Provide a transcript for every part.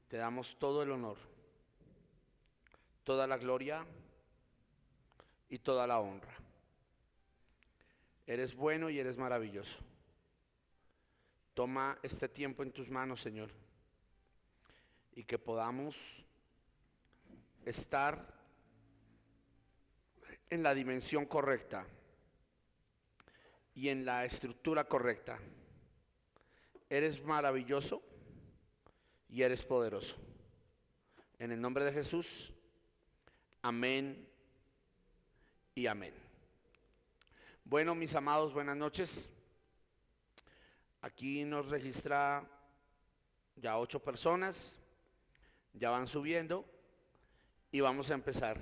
Te damos todo el honor, toda la gloria y toda la honra. Eres bueno y eres maravilloso. Toma este tiempo en tus manos, Señor, y que podamos estar en la dimensión correcta y en la estructura correcta. Eres maravilloso y eres poderoso. En el nombre de Jesús, amén y amén. Bueno, mis amados, buenas noches. Aquí nos registra ya 8 personas, ya van subiendo y vamos a empezar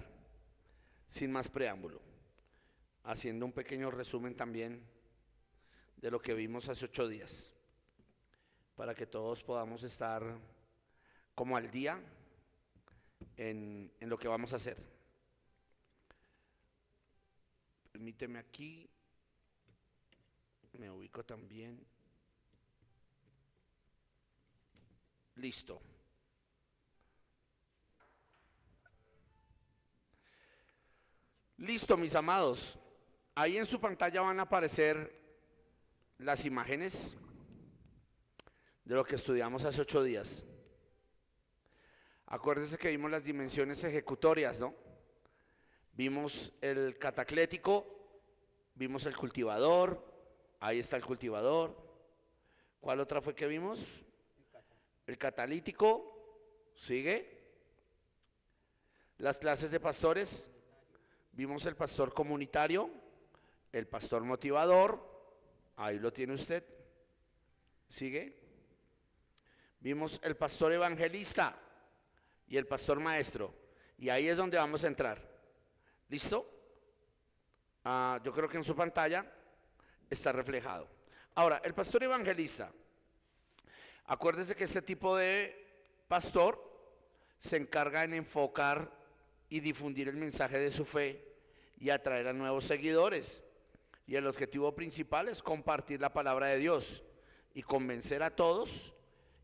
sin más preámbulo, haciendo un pequeño resumen también de lo que vimos hace 8 días, para que todos podamos estar como al día en lo que vamos a hacer. Permíteme aquí, me ubico también. Listo. Listo, mis amados. Ahí en su pantalla van a aparecer las imágenes de lo que estudiamos hace 8 días. Acuérdense que vimos las dimensiones ejecutorias, ¿no? Vimos el cataclético, vimos el cultivador, ahí está el cultivador. ¿Cuál otra fue que vimos? El catalítico, sigue. Las clases de pastores, vimos el pastor comunitario, el pastor motivador, ahí lo tiene usted, sigue. Vimos el pastor evangelista y el pastor maestro, y ahí es donde vamos a entrar. ¿Listo? Yo creo que en su pantalla está reflejado. Ahora, el pastor evangelista, acuérdese que este tipo de pastor se encarga en enfocar y difundir el mensaje de su fe y atraer a nuevos seguidores. Y el objetivo principal es compartir la palabra de Dios y convencer a todos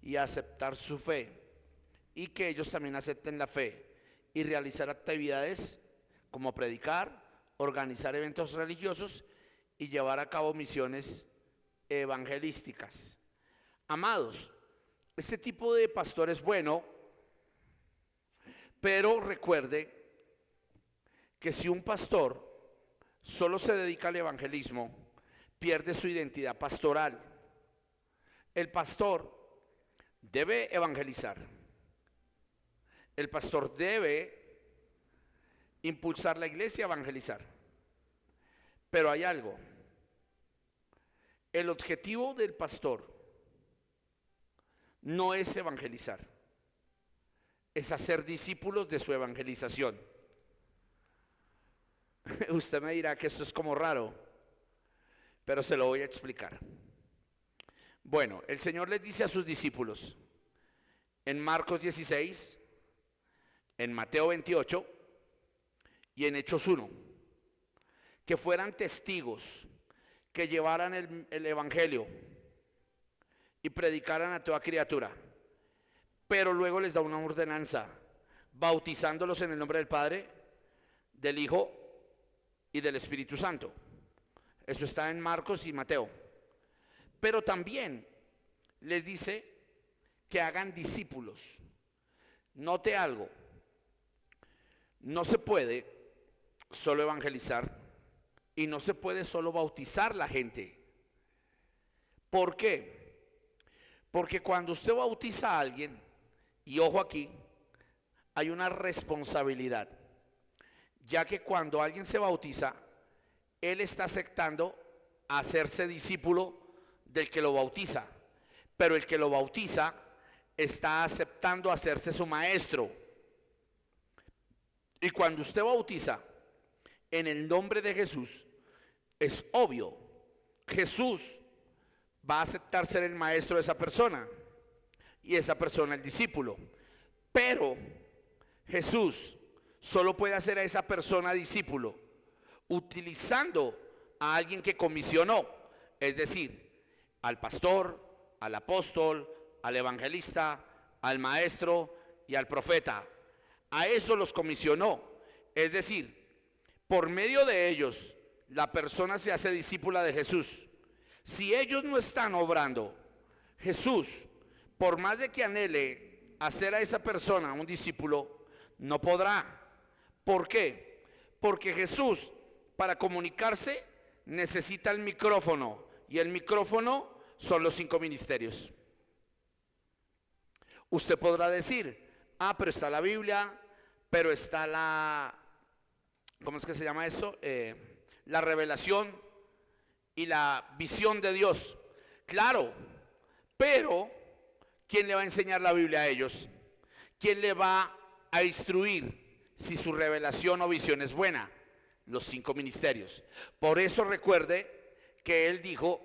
y aceptar su fe, y que ellos también acepten la fe y realizar actividades como predicar, organizar eventos religiosos y llevar a cabo misiones evangelísticas. Amados, este tipo de pastor es bueno, pero recuerde que si un pastor solo se dedica al evangelismo, pierde su identidad pastoral. El pastor debe evangelizar. El pastor debe impulsar la iglesia a evangelizar. Pero hay algo. El objetivo del pastor no es evangelizar, es hacer discípulos de su evangelización. Usted me dirá que esto es como raro, pero se lo voy a explicar. Bueno, el Señor les dice a sus discípulos en Marcos 16, en Mateo 28 y en Hechos 1, que fueran testigos, que llevaran el evangelio y predicaran a toda criatura. Pero luego les da una ordenanza, bautizándolos en el nombre del Padre, del Hijo y del Espíritu Santo. Eso está en Marcos y Mateo. Pero también les dice que hagan discípulos. Note algo, no se puede solo evangelizar y no se puede solo bautizar la gente. ¿Por qué? Porque cuando usted bautiza a alguien, y ojo aquí, hay una responsabilidad, ya que cuando alguien se bautiza, él está aceptando hacerse discípulo del que lo bautiza, pero el que lo bautiza está aceptando hacerse su maestro. Y cuando usted bautiza en el nombre de Jesús, es obvio, Jesús va a aceptar ser el maestro de esa persona y esa persona el discípulo. Pero Jesús solo puede hacer a esa persona discípulo utilizando a alguien que comisionó, es decir, al pastor, al apóstol, al evangelista, al maestro y al profeta. A eso los comisionó. Es decir, por medio de ellos, la persona se hace discípula de Jesús. Si ellos no están obrando, Jesús, por más de que anhele hacer a esa persona un discípulo, no podrá. ¿Por qué? Porque Jesús, para comunicarse, necesita el micrófono. Y el micrófono son los 5 ministerios. Usted podrá decir, pero está la Biblia, pero está ¿cómo es que se llama eso? La revelación y la visión de Dios. Claro, pero ¿quién le va a enseñar la Biblia a ellos? ¿Quién le va a instruir si su revelación o visión es buena? Los 5 ministerios. Por eso recuerde que Él dijo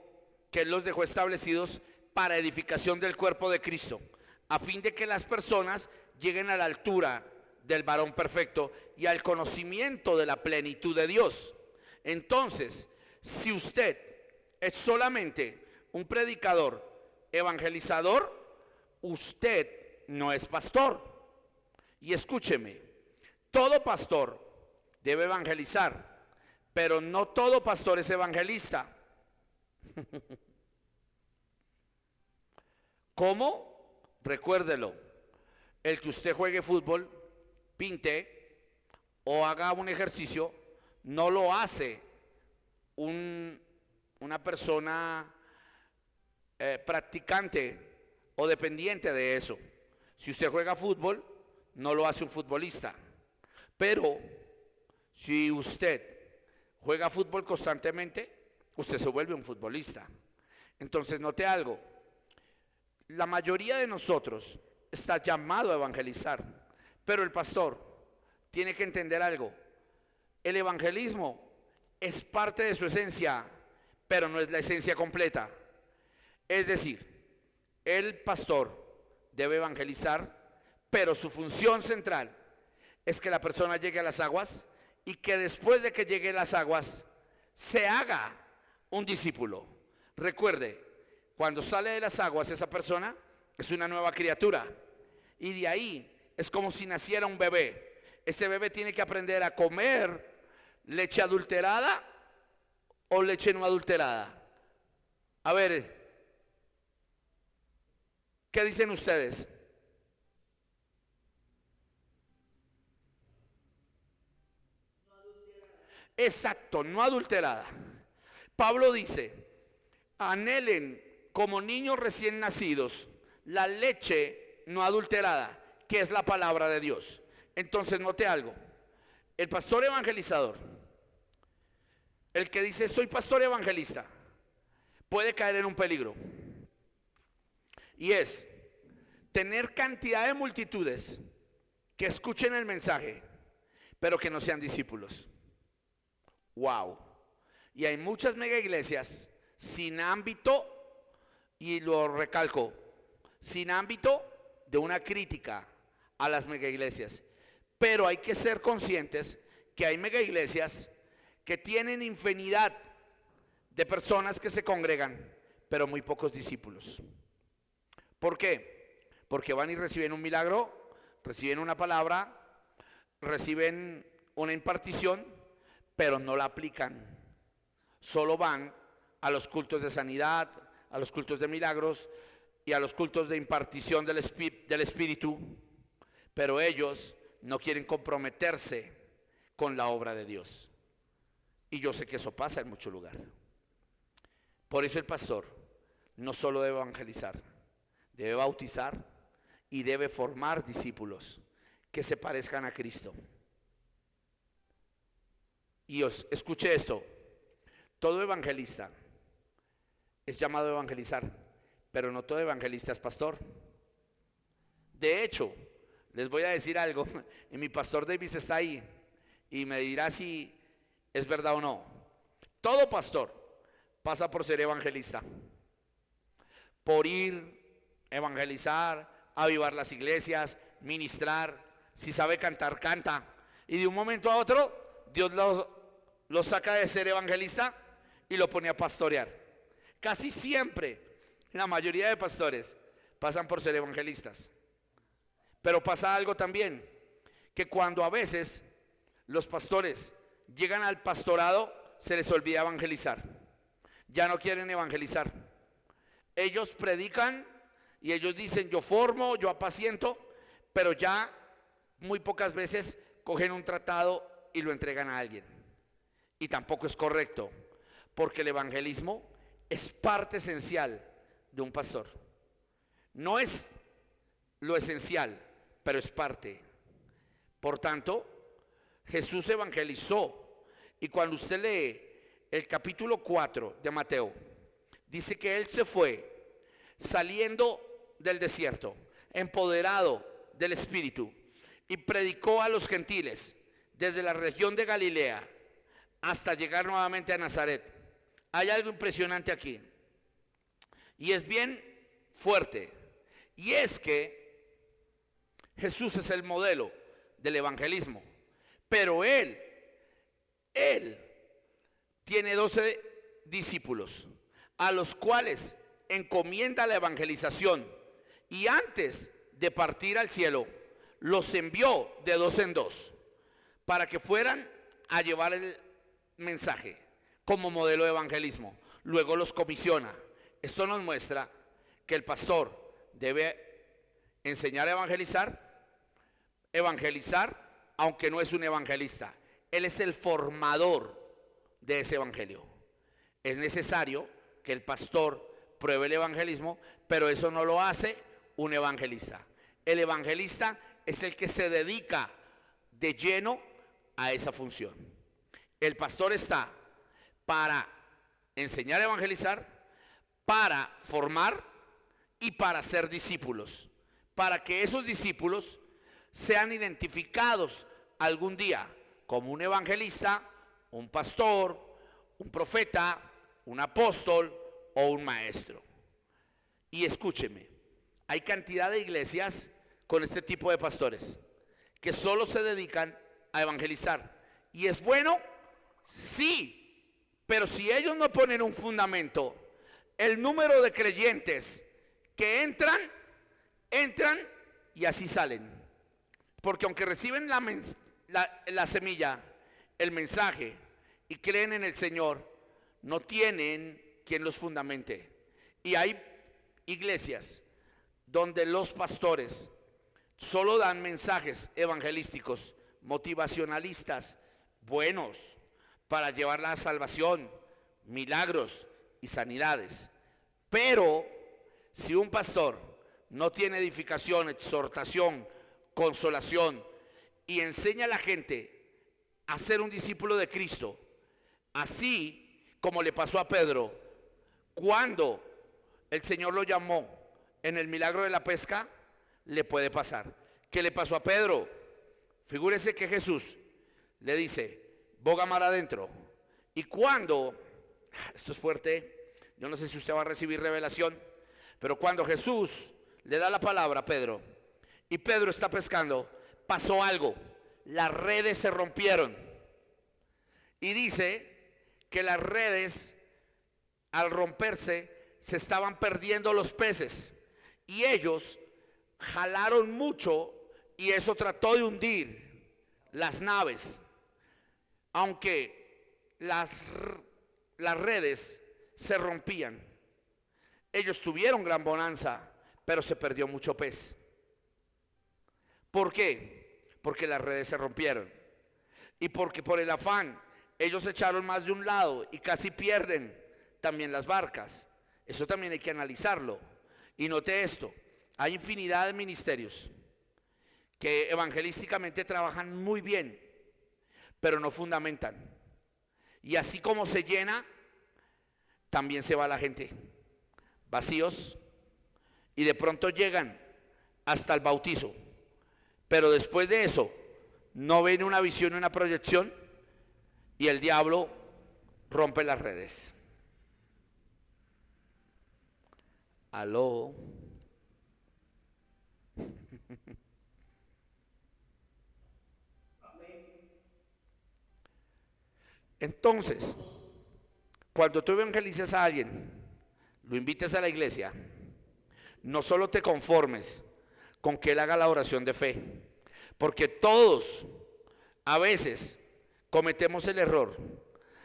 que Él los dejó establecidos para edificación del cuerpo de Cristo, a fin de que las personas lleguen a la altura del varón perfecto y al conocimiento de la plenitud de Dios. Entonces, si usted es solamente un predicador, evangelizador, usted no es pastor. Y escúcheme, todo pastor debe evangelizar, pero no todo pastor es evangelista. ¿Cómo? Recuérdelo. El que usted juegue fútbol, pinte o haga un ejercicio, no lo hace una persona practicante o dependiente de eso. Si usted juega fútbol, no lo hace un futbolista. Pero si usted juega fútbol constantemente, usted se vuelve un futbolista. Entonces note algo, la mayoría de nosotros está llamado a evangelizar, pero el pastor tiene que entender algo. El evangelismo es parte de su esencia, pero no es la esencia completa. Es decir, el pastor debe evangelizar, pero su función central es que la persona llegue a las aguas y que después de que llegue a las aguas se haga un discípulo. Recuerde, cuando sale de las aguas esa persona es una nueva criatura y de ahí es como si naciera un bebé. Ese bebé tiene que aprender a comer leche adulterada o leche no adulterada. A ver, ¿qué dicen ustedes? Exacto, no adulterada. Pablo dice, anhelen como niños recién nacidos la leche no adulterada, que es la palabra de Dios. Entonces note algo, el pastor evangelizador, el que dice soy pastor evangelista, puede caer en un peligro, y es tener cantidad de multitudes que escuchen el mensaje, pero que no sean discípulos. Wow. Y hay muchas mega iglesias sin ámbito, y lo recalco, sin ámbito de una crítica a las mega iglesias. Pero hay que ser conscientes que hay mega iglesias que tienen infinidad de personas que se congregan, pero muy pocos discípulos. ¿Por qué? Porque van y reciben un milagro, reciben una palabra, reciben una impartición, pero no la aplican. Solo van a los cultos de sanidad, a los cultos de milagros y a los cultos de impartición del Espíritu, pero ellos no quieren comprometerse con la obra de Dios. Y yo sé que eso pasa en mucho lugar. Por eso el pastor no solo debe evangelizar, debe bautizar y debe formar discípulos que se parezcan a Cristo. Y escuche esto, todo evangelista es llamado a evangelizar, pero no todo evangelista es pastor. De hecho, les voy a decir algo, y mi pastor Davis está ahí y me dirá si es verdad o no. Todo pastor pasa por ser evangelista, por ir, evangelizar, avivar las iglesias, ministrar. Si sabe cantar, canta. Y de un momento a otro, Dios lo saca de ser evangelista y lo pone a pastorear. Casi siempre, la mayoría de pastores pasan por ser evangelistas. Pero pasa algo también, que cuando a veces los pastores llegan al pastorado, se les olvida evangelizar. Ya no quieren evangelizar. Ellos predican y ellos dicen, yo formo, yo apaciento, pero ya muy pocas veces cogen un tratado y lo entregan a alguien. Y tampoco es correcto, porque el evangelismo es parte esencial de un pastor. No es lo esencial, pero es parte. Por tanto, Jesús evangelizó. Y cuando usted lee el capítulo 4 de Mateo, dice que Él se fue saliendo del desierto, empoderado del Espíritu, y predicó a los gentiles desde la región de Galilea hasta llegar nuevamente a Nazaret. Hay algo impresionante aquí, y es bien fuerte, y es que Jesús es el modelo del evangelismo, pero Él tiene 12 discípulos a los cuales encomienda la evangelización, y antes de partir al cielo los envió de dos en dos para que fueran a llevar el mensaje como modelo de evangelismo. Luego los comisiona. Esto nos muestra que el pastor debe enseñar a evangelizar, aunque no es un evangelista. Él es el formador de ese evangelio. Es necesario que el pastor pruebe el evangelismo, pero eso no lo hace un evangelista. El evangelista es el que se dedica de lleno a esa función. El pastor está para enseñar a evangelizar, para formar y para ser discípulos, para que esos discípulos sean identificados algún día como un evangelista, un pastor, un profeta, un apóstol o un maestro. Y escúcheme, hay cantidad de iglesias con este tipo de pastores que solo se dedican a evangelizar. ¿Y es bueno? Sí, pero si ellos no ponen un fundamento, el número de creyentes que entran y así salen. Porque aunque reciben la semilla, el mensaje, y creen en el Señor, no tienen quien los fundamente. Y hay iglesias donde los pastores solo dan mensajes evangelísticos, motivacionalistas, buenos, para llevar la salvación, milagros y sanidades. Pero si un pastor no tiene edificación, exhortación, consolación, y enseña a la gente a ser un discípulo de Cristo, así como le pasó a Pedro, cuando el Señor lo llamó en el milagro de la pesca, le puede pasar. ¿Qué le pasó a Pedro? Figúrese que Jesús le dice, boga mar adentro. Y cuando, esto es fuerte, yo no sé si usted va a recibir revelación, pero cuando Jesús le da la palabra a Pedro y Pedro está pescando, pasó algo. Las redes se rompieron. Y dice que las redes, al romperse, se estaban perdiendo los peces. Y ellos jalaron mucho y eso trató de hundir las naves. Aunque las redes se rompían, ellos tuvieron gran bonanza, pero se perdió mucho pez. ¿Por qué? Porque las redes se rompieron. Y porque por el afán ellos echaron más de un lado y casi pierden también las barcas. Eso también hay que analizarlo. Y note esto, hay infinidad de ministerios que evangelísticamente trabajan muy bien, pero no fundamentan. Y así como se llena, también se va la gente, vacíos, y de pronto llegan hasta el bautizo, pero después de eso no ven una visión, una proyección, y el diablo rompe las redes. Aló. Entonces, cuando tú evangelizas a alguien, lo invites a la iglesia, no solo te conformes con que él haga la oración de fe. Porque todos a veces cometemos el error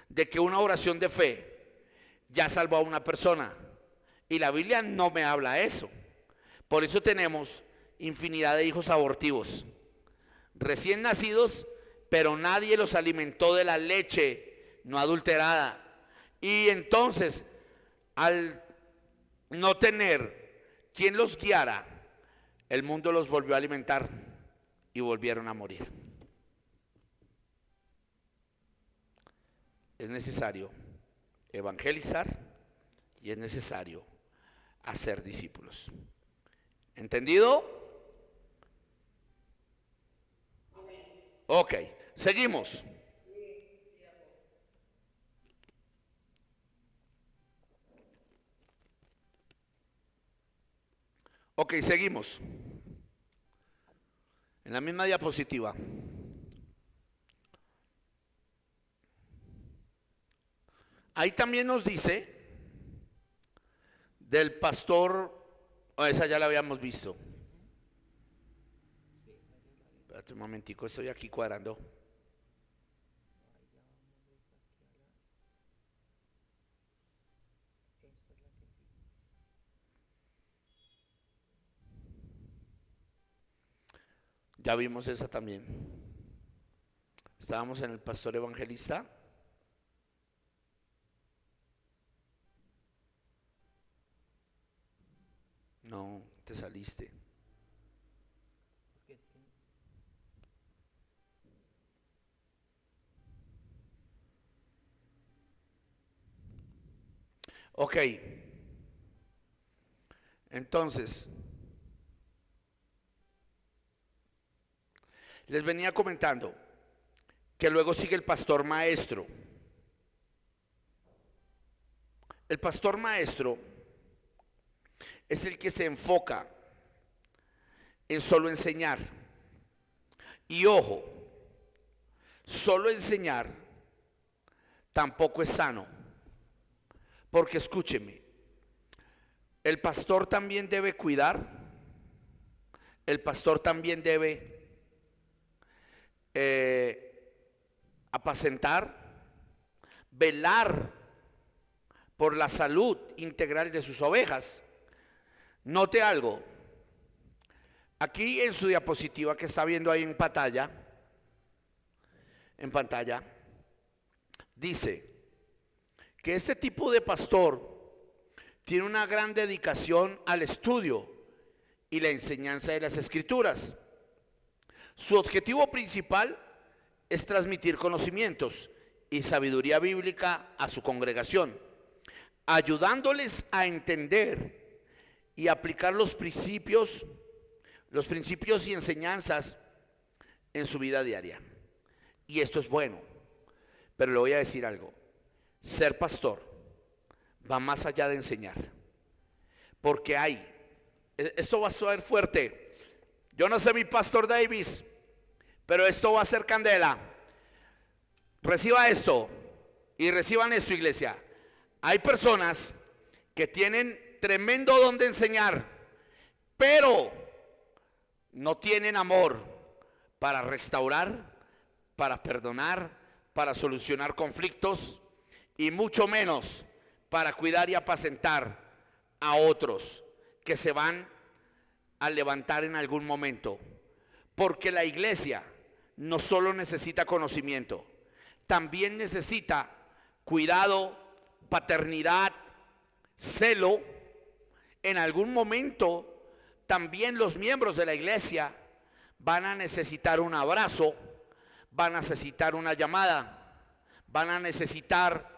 de que una oración de fe ya salvó a una persona. Y la Biblia no me habla eso. Por eso tenemos infinidad de hijos abortivos, recién nacidos, pero nadie los alimentó de la leche no adulterada. Y entonces, al no tener quien los guiara, el mundo los volvió a alimentar y volvieron a morir. Es necesario evangelizar y es necesario hacer discípulos. ¿Entendido? Ok, seguimos. Ok, seguimos. En la misma diapositiva. Ahí también nos dice del pastor, esa ya la habíamos visto. Espérate un momentico, estoy aquí cuadrando. Ya vimos esa también. Estábamos en el pastor evangelista. No, te saliste. Ok. Entonces, les venía comentando que luego sigue el pastor maestro. El pastor maestro es el que se enfoca en solo enseñar. Y ojo, solo enseñar tampoco es sano. Porque escúcheme, el pastor también debe cuidar, el pastor también debe apacentar, velar por la salud integral de sus ovejas. Note algo, aquí en su diapositiva que está viendo ahí en pantalla, dice que este tipo de pastor tiene una gran dedicación al estudio y la enseñanza de las escrituras. Su objetivo principal es transmitir conocimientos y sabiduría bíblica a su congregación, ayudándoles a entender y aplicar los principios y enseñanzas en su vida diaria. Y esto es bueno, pero le voy a decir algo. Ser pastor va más allá de enseñar, porque esto va a ser fuerte. Yo no sé mi pastor Davis, pero esto va a ser candela. Reciba esto y reciban esto, iglesia. Hay personas que tienen tremendo don de enseñar, pero no tienen amor para restaurar, para perdonar, para solucionar conflictos y mucho menos para cuidar y apacentar a otros que se van a levantar en algún momento. Porque la iglesia no solo necesita conocimiento, también necesita cuidado, paternidad, celo. En algún momento también los miembros de la iglesia van a necesitar un abrazo, van a necesitar una llamada, van a necesitar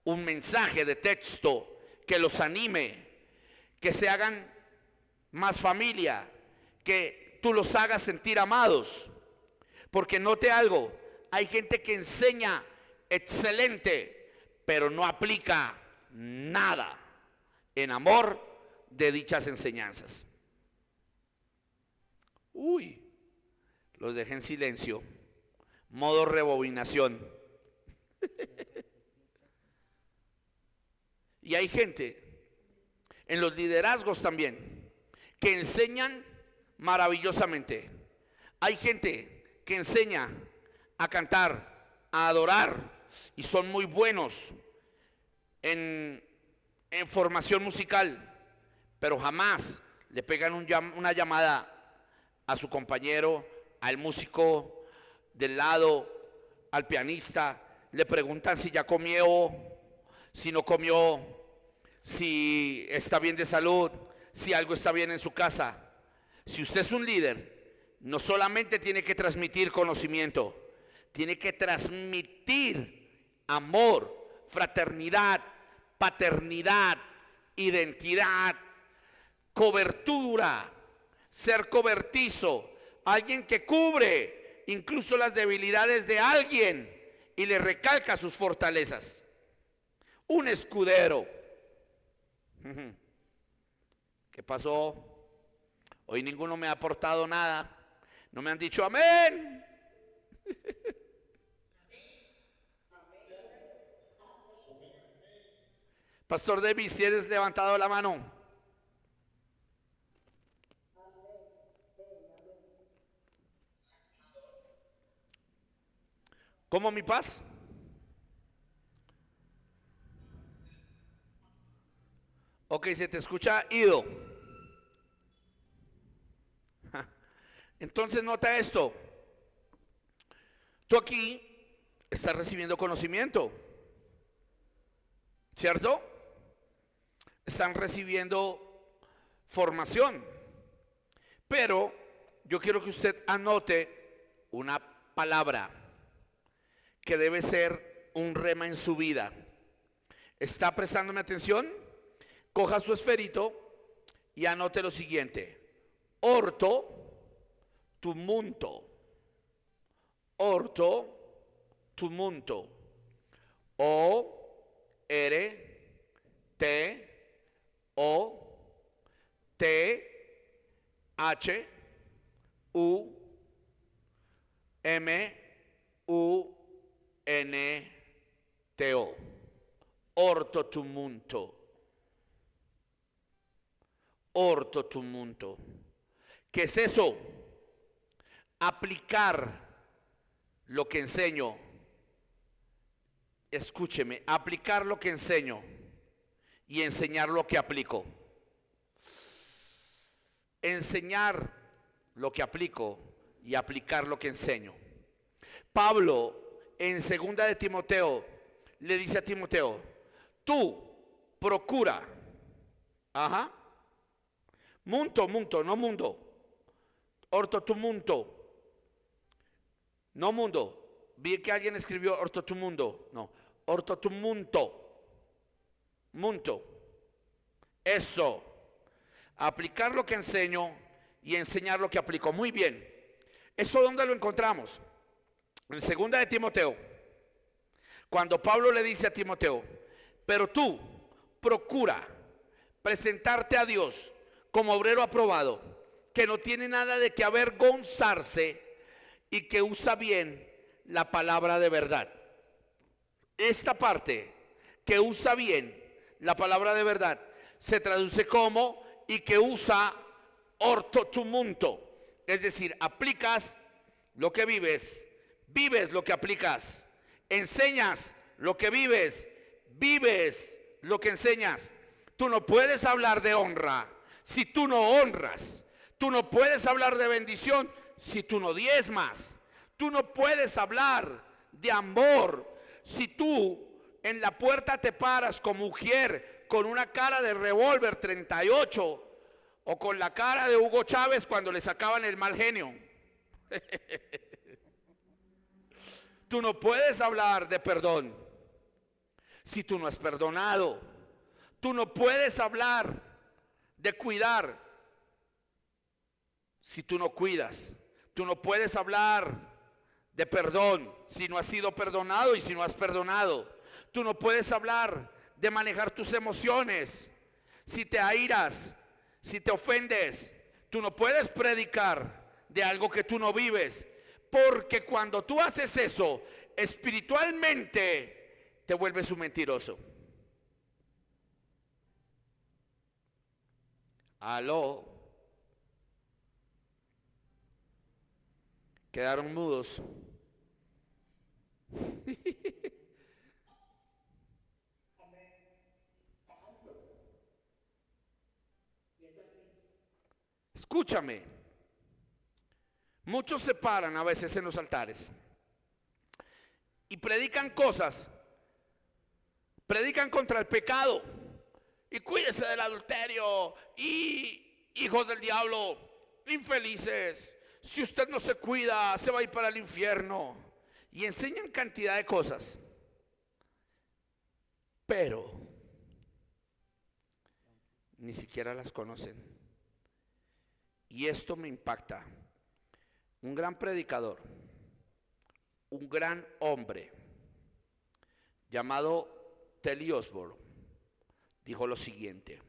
un mensaje de texto que los anime, que se hagan más familia, que tú los hagas sentir amados. Porque note algo, hay gente que enseña excelente, pero no aplica nada en amor de dichas enseñanzas. Los dejé en silencio. Modo rebobinación. Y hay gente en los liderazgos también que enseñan maravillosamente. Hay gente que enseña a cantar, a adorar, y son muy buenos en formación musical, pero jamás le pegan una llamada a su compañero, al músico del lado, al pianista. Le preguntan si ya comió, si no comió, si está bien de salud, si algo está bien en su casa. Si usted es un líder, no solamente tiene que transmitir conocimiento, tiene que transmitir amor, fraternidad, paternidad, identidad, cobertura, ser cobertizo, alguien que cubre incluso las debilidades de alguien y le recalca sus fortalezas. Un escudero. ¿Qué pasó? Hoy ninguno me ha aportado nada. No me han dicho amén. Pastor Davis, ¿tienes levantado la mano? ¿Cómo mi paz? Ok, se te escucha ido. Entonces nota esto. Tú aquí estás recibiendo conocimiento, ¿cierto? Están recibiendo formación. Pero yo quiero que usted anote una palabra que debe ser un rema en su vida. ¿Está prestándome atención? Coja su esferito y anote lo siguiente: orto tumunto, orto tumunto, O R T O T H U M U N T O, orto tumunto. Orto tumunto. ¿Qué es eso? Aplicar lo que enseño. Escúcheme, aplicar lo que enseño y enseñar lo que aplico. Enseñar lo que aplico y aplicar lo que enseño. Pablo en segunda de Timoteo le dice a Timoteo: tú procura, munto, no mundo, orto tu munto, no mundo. Vi que alguien escribió orto tu mundo, no, orto tu munto, munto. Eso, aplicar lo que enseño y enseñar lo que aplico. Muy bien. ¿Eso dónde lo encontramos? En segunda de Timoteo, cuando Pablo le dice a Timoteo: pero tú procura presentarte a Dios como obrero aprobado, que no tiene nada de que avergonzarse y que usa bien la palabra de verdad. Esta parte, que usa bien la palabra de verdad, se traduce como y que usa orto tumunto. Es decir, aplicas lo que vives, vives lo que aplicas, enseñas lo que vives, vives lo que enseñas. Tú no puedes hablar de honra si tú no honras. Tú no puedes hablar de bendición si tú no diezmas. Tú no puedes hablar de amor si tú en la puerta te paras como mujer con una cara de revólver 38 o con la cara de Hugo Chávez cuando le sacaban el mal genio. Tú no puedes hablar de perdón si tú no has perdonado. Tú no puedes hablar de cuidar si tú no cuidas. Tú no puedes hablar de perdón si no has sido perdonado y si no has perdonado. Tú no puedes hablar de manejar tus emociones si te airas, si te ofendes. Tú no puedes predicar de algo que tú no vives, porque cuando tú haces eso, espiritualmente te vuelves un mentiroso. Aló. Quedaron mudos. Escúchame. Muchos se paran a veces en los altares y predican cosas, predican contra el pecado y cuídese del adulterio y hijos del diablo, infelices, si usted no se cuida se va a ir para el infierno, y enseñan cantidad de cosas, pero ni siquiera las conocen. Y esto me impacta. Un gran predicador, un gran hombre llamado Telly Osborne dijo lo siguiente: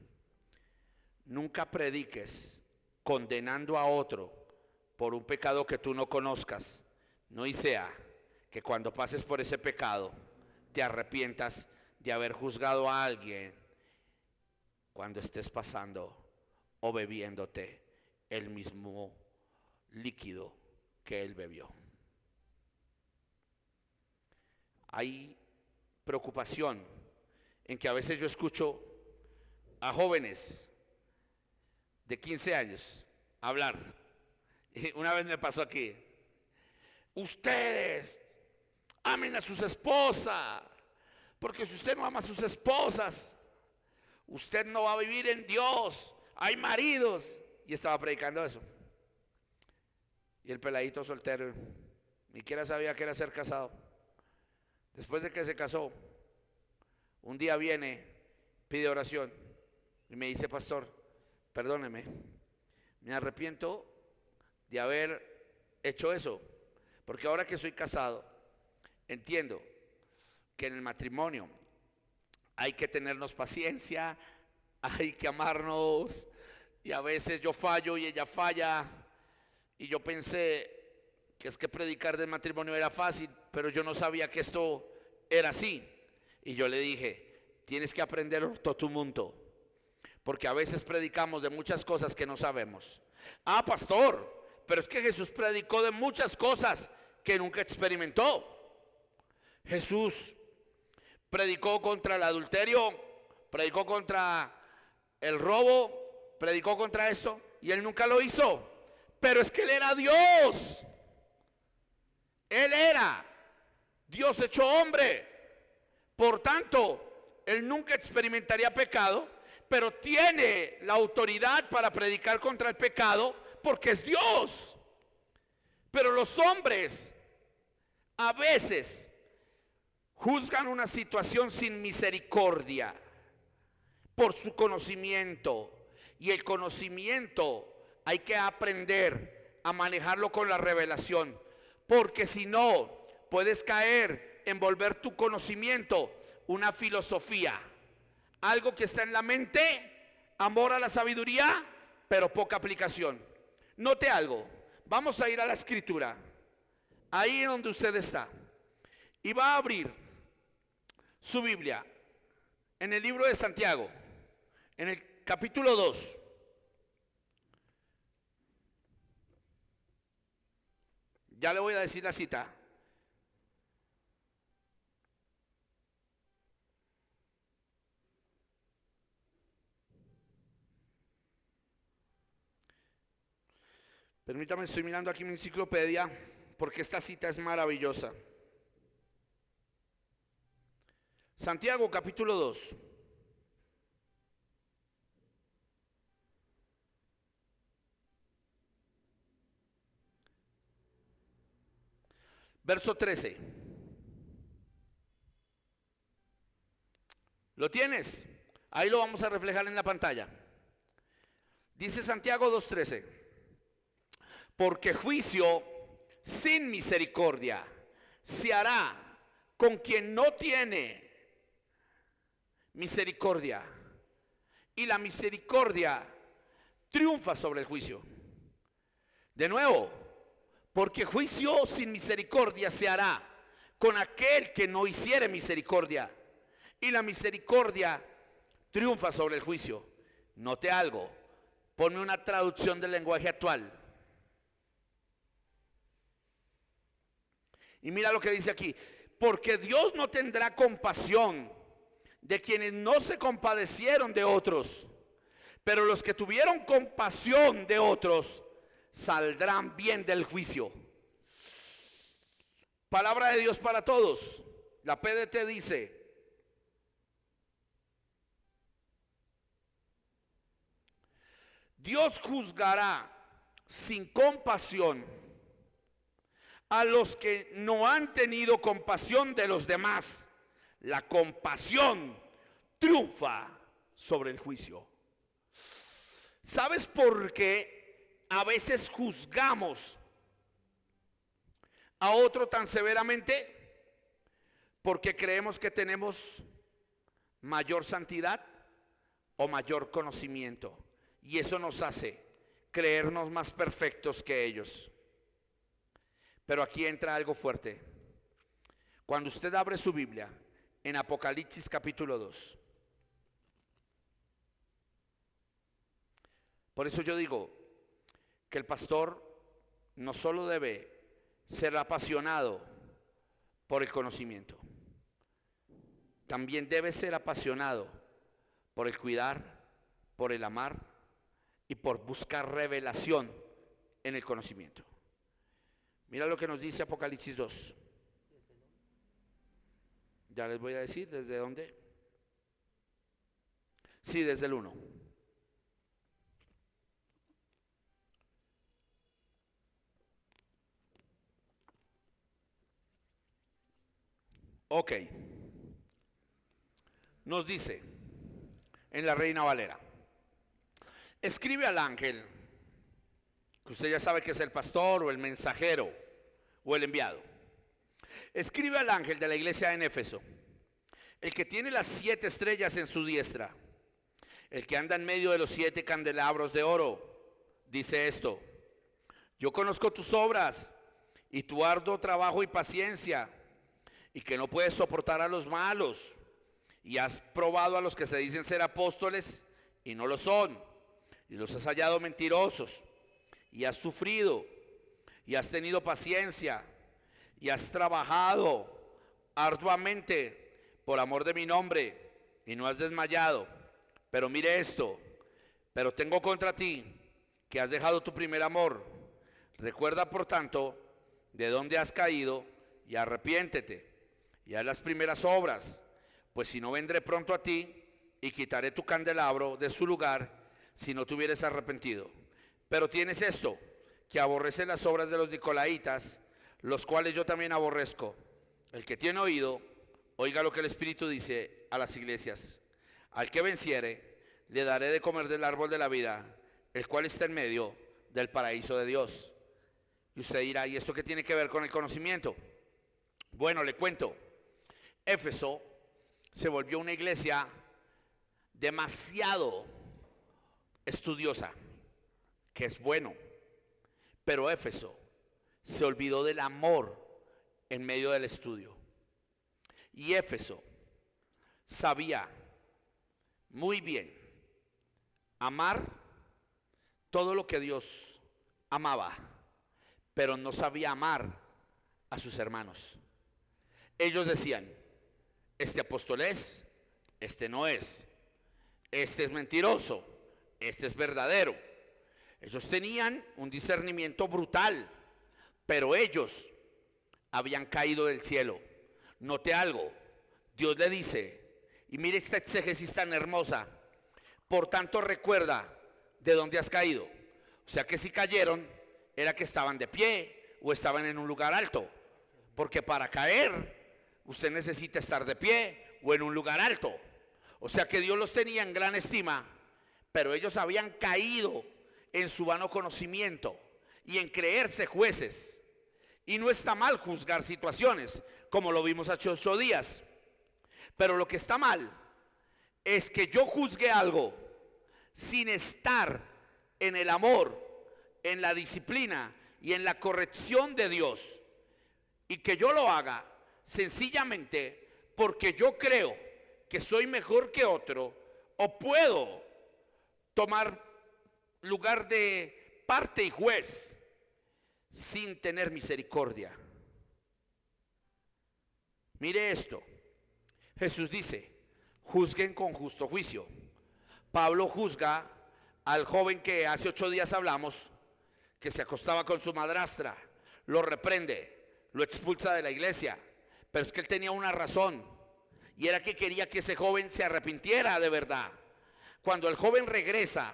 nunca prediques condenando a otro por un pecado que tú no conozcas, no y sea que cuando pases por ese pecado te arrepientas de haber juzgado a alguien cuando estés pasando o bebiéndote el mismo líquido que él bebió. Hay preocupación en que a veces yo escucho a jóvenes de 15 años hablar. Una vez me pasó aquí: ustedes amen a sus esposas, porque si usted no ama a sus esposas, usted no va a vivir en Dios. Hay maridos. Y estaba predicando eso. Y el peladito soltero ni siquiera sabía que era ser casado. Después de que se casó, un día viene, pide oración y me dice: pastor, perdóneme, me arrepiento de haber hecho eso, porque ahora que soy casado entiendo que en el matrimonio hay que tenernos paciencia, hay que amarnos, y a veces yo fallo y ella falla, y yo pensé que es que predicar del matrimonio era fácil, pero yo no sabía que esto era así. Y yo le dije: tienes que aprender ortotumunto, porque a veces predicamos de muchas cosas que no sabemos. Ah, pastor, pero es que Jesús predicó de muchas cosas que nunca experimentó. Jesús predicó contra el adulterio, predicó contra el robo, predicó contra esto, y él nunca lo hizo. Pero es que él era Dios. Él era Dios hecho hombre. Por tanto, él nunca experimentaría pecado, pero tiene la autoridad para predicar contra el pecado porque es Dios. Pero los hombres a veces juzgan una situación sin misericordia por su conocimiento. Y el conocimiento hay que aprender a manejarlo con la revelación, porque si no, puedes caer en volver tu conocimiento una filosofía, algo que está en la mente, amor a la sabiduría, pero poca aplicación. Note algo, vamos a ir a la escritura, ahí donde usted está, y va a abrir su Biblia en el libro de Santiago, en el capítulo 2. Ya le voy a decir la cita. Permítame, estoy mirando aquí mi enciclopedia porque esta cita es maravillosa. Santiago capítulo 2. Verso 13. ¿Lo tienes? Ahí lo vamos a reflejar en la pantalla. Dice Santiago 2:13: porque juicio sin misericordia se hará con quien no tiene misericordia, y la misericordia triunfa sobre el juicio. De nuevo, porque juicio sin misericordia se hará con aquel que no hiciere misericordia, y la misericordia triunfa sobre el juicio. Note algo, ponme una traducción del lenguaje actual. Y mira lo que dice aquí: porque Dios no tendrá compasión de quienes no se compadecieron de otros, pero los que tuvieron compasión de otros saldrán bien del juicio. Palabra de Dios para todos. La PDT dice: Dios juzgará sin compasión a los que no han tenido compasión de los demás. La compasión triunfa sobre el juicio. ¿Sabes por qué a veces juzgamos a otro tan severamente? Porque creemos que tenemos mayor santidad o mayor conocimiento, y eso nos hace creernos más perfectos que ellos. Pero aquí entra algo fuerte. Cuando usted abre su Biblia en Apocalipsis capítulo 2, por eso yo digo que el pastor no solo debe ser apasionado por el conocimiento, también debe ser apasionado por el cuidar, por el amar y por buscar revelación en el conocimiento. Mira lo que nos dice Apocalipsis 2. Ya les voy a decir desde dónde. Sí, desde el 1. Ok. Nos dice en la Reina Valera: escribe al ángel, que usted ya sabe que es el pastor o el mensajero o el enviado. Escribe al ángel de la iglesia en Éfeso, el que tiene las 7 estrellas en su diestra, el que anda en medio de los 7 candelabros de oro, dice esto: yo conozco tus obras y tu arduo trabajo y paciencia, y que no puedes soportar a los malos, y has probado a los que se dicen ser apóstoles y no lo son, y los has hallado mentirosos, y has sufrido, y has tenido paciencia, y has trabajado arduamente por amor de mi nombre, y no has desmayado. Pero mire esto: pero tengo contra ti que has dejado tu primer amor. Recuerda por tanto de dónde has caído, y arrepiéntete, y haz las primeras obras, pues si no, vendré pronto a ti y quitaré tu candelabro de su lugar si no te hubieres arrepentido. Pero tienes esto, que aborreces las obras de los nicolaítas, los cuales yo también aborrezco. El que tiene oído, oiga lo que el Espíritu dice a las iglesias. Al que venciere, le daré de comer del árbol de la vida, el cual está en medio del paraíso de Dios. Y usted dirá: ¿y esto qué tiene que ver con el conocimiento? Bueno, le cuento. Éfeso se volvió una iglesia demasiado estudiosa, que es bueno, pero Éfeso se olvidó del amor en medio del estudio. Y Éfeso sabía muy bien amar todo lo que Dios amaba, pero no sabía amar a sus hermanos. Ellos decían: este apóstol es, este no es, este es mentiroso, este es verdadero. Ellos tenían un discernimiento brutal, pero ellos habían caído del cielo. Note algo: Dios le dice, y mire esta exégesis tan hermosa: por tanto recuerda de dónde has caído. O sea que si cayeron, era que estaban de pie o estaban en un lugar alto, porque para caer usted necesita estar de pie o en un lugar alto. O sea que Dios los tenía en gran estima, pero ellos habían caído en su vano conocimiento y en creerse jueces. Y no está mal juzgar situaciones, como lo vimos hace 8 días. Pero lo que está mal es que yo juzgue algo sin estar en el amor, en la disciplina y en la corrección de Dios, y que yo lo haga sencillamente porque yo creo que soy mejor que otro, o puedo tomar lugar de parte y juez sin tener misericordia. Mire esto. Jesús dice, juzguen con justo juicio. Pablo juzga al joven que hace 8 días hablamos, que se acostaba con su madrastra, lo reprende, lo expulsa de la iglesia. Pero es que él tenía una razón, y era que quería que ese joven se arrepintiera de verdad. Cuando el joven regresa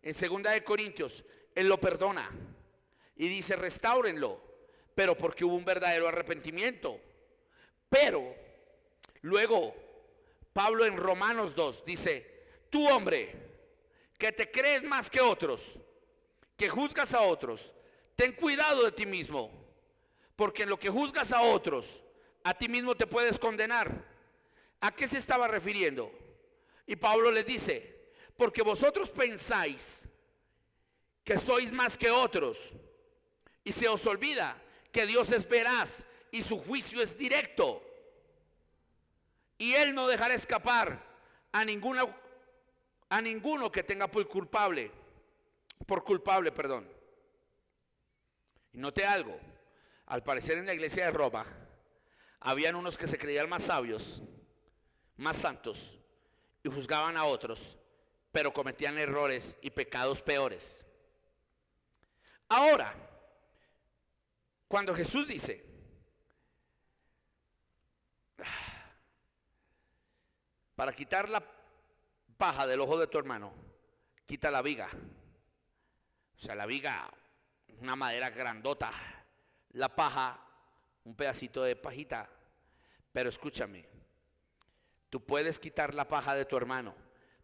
en 2 Corintios, él lo perdona y dice, restáurenlo, pero porque hubo un verdadero arrepentimiento. Pero luego Pablo en Romanos 2 dice, tú hombre, que te crees más que otros, que juzgas a otros, ten cuidado de ti mismo, porque en lo que juzgas a otros, a ti mismo te puedes condenar. ¿A qué se estaba refiriendo? Y Pablo les dice, porque vosotros pensáis que sois más que otros, y se os olvida que Dios es veraz y su juicio es directo, y Él no dejará escapar a ninguno que tenga por culpable. Y note algo, al parecer en la iglesia de Roma habían unos que se creían más sabios, más santos, y juzgaban a otros, pero cometían errores y pecados peores. Ahora, cuando Jesús dice, para quitar la paja del ojo de tu hermano, quita la viga. O sea, la viga, una madera grandota, la paja, un pedacito de pajita. Pero escúchame, tú puedes quitar la paja de tu hermano,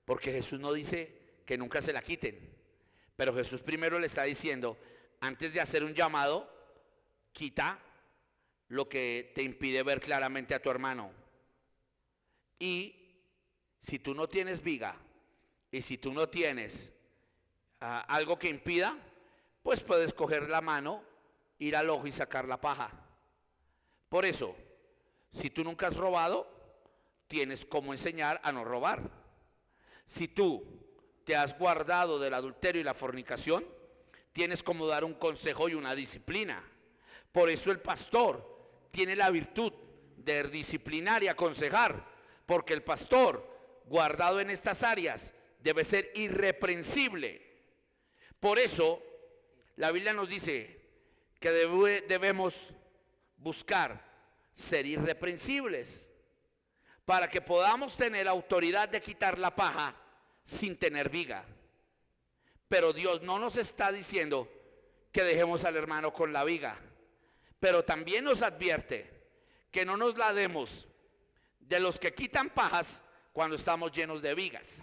porque Jesús no dice que nunca se la quiten. Pero Jesús primero le está diciendo, antes de hacer un llamado, quita lo que te impide ver claramente a tu hermano. Y si tú no tienes viga, y si tú no tienes algo que impida, pues puedes coger la mano, ir al ojo y sacar la paja. Por eso, si tú nunca has robado, tienes cómo enseñar a no robar. Si tú te has guardado del adulterio y la fornicación, tienes como dar un consejo y una disciplina. Por eso el pastor tiene la virtud de disciplinar y aconsejar, porque el pastor, guardado en estas áreas, debe ser irreprensible. Por eso la Biblia nos dice que debemos buscar ser irreprensibles, para que podamos tener autoridad de quitar la paja sin tener viga. Pero Dios no nos está diciendo que dejemos al hermano con la viga, pero también nos advierte que no nos la demos de los que quitan pajas cuando estamos llenos de vigas.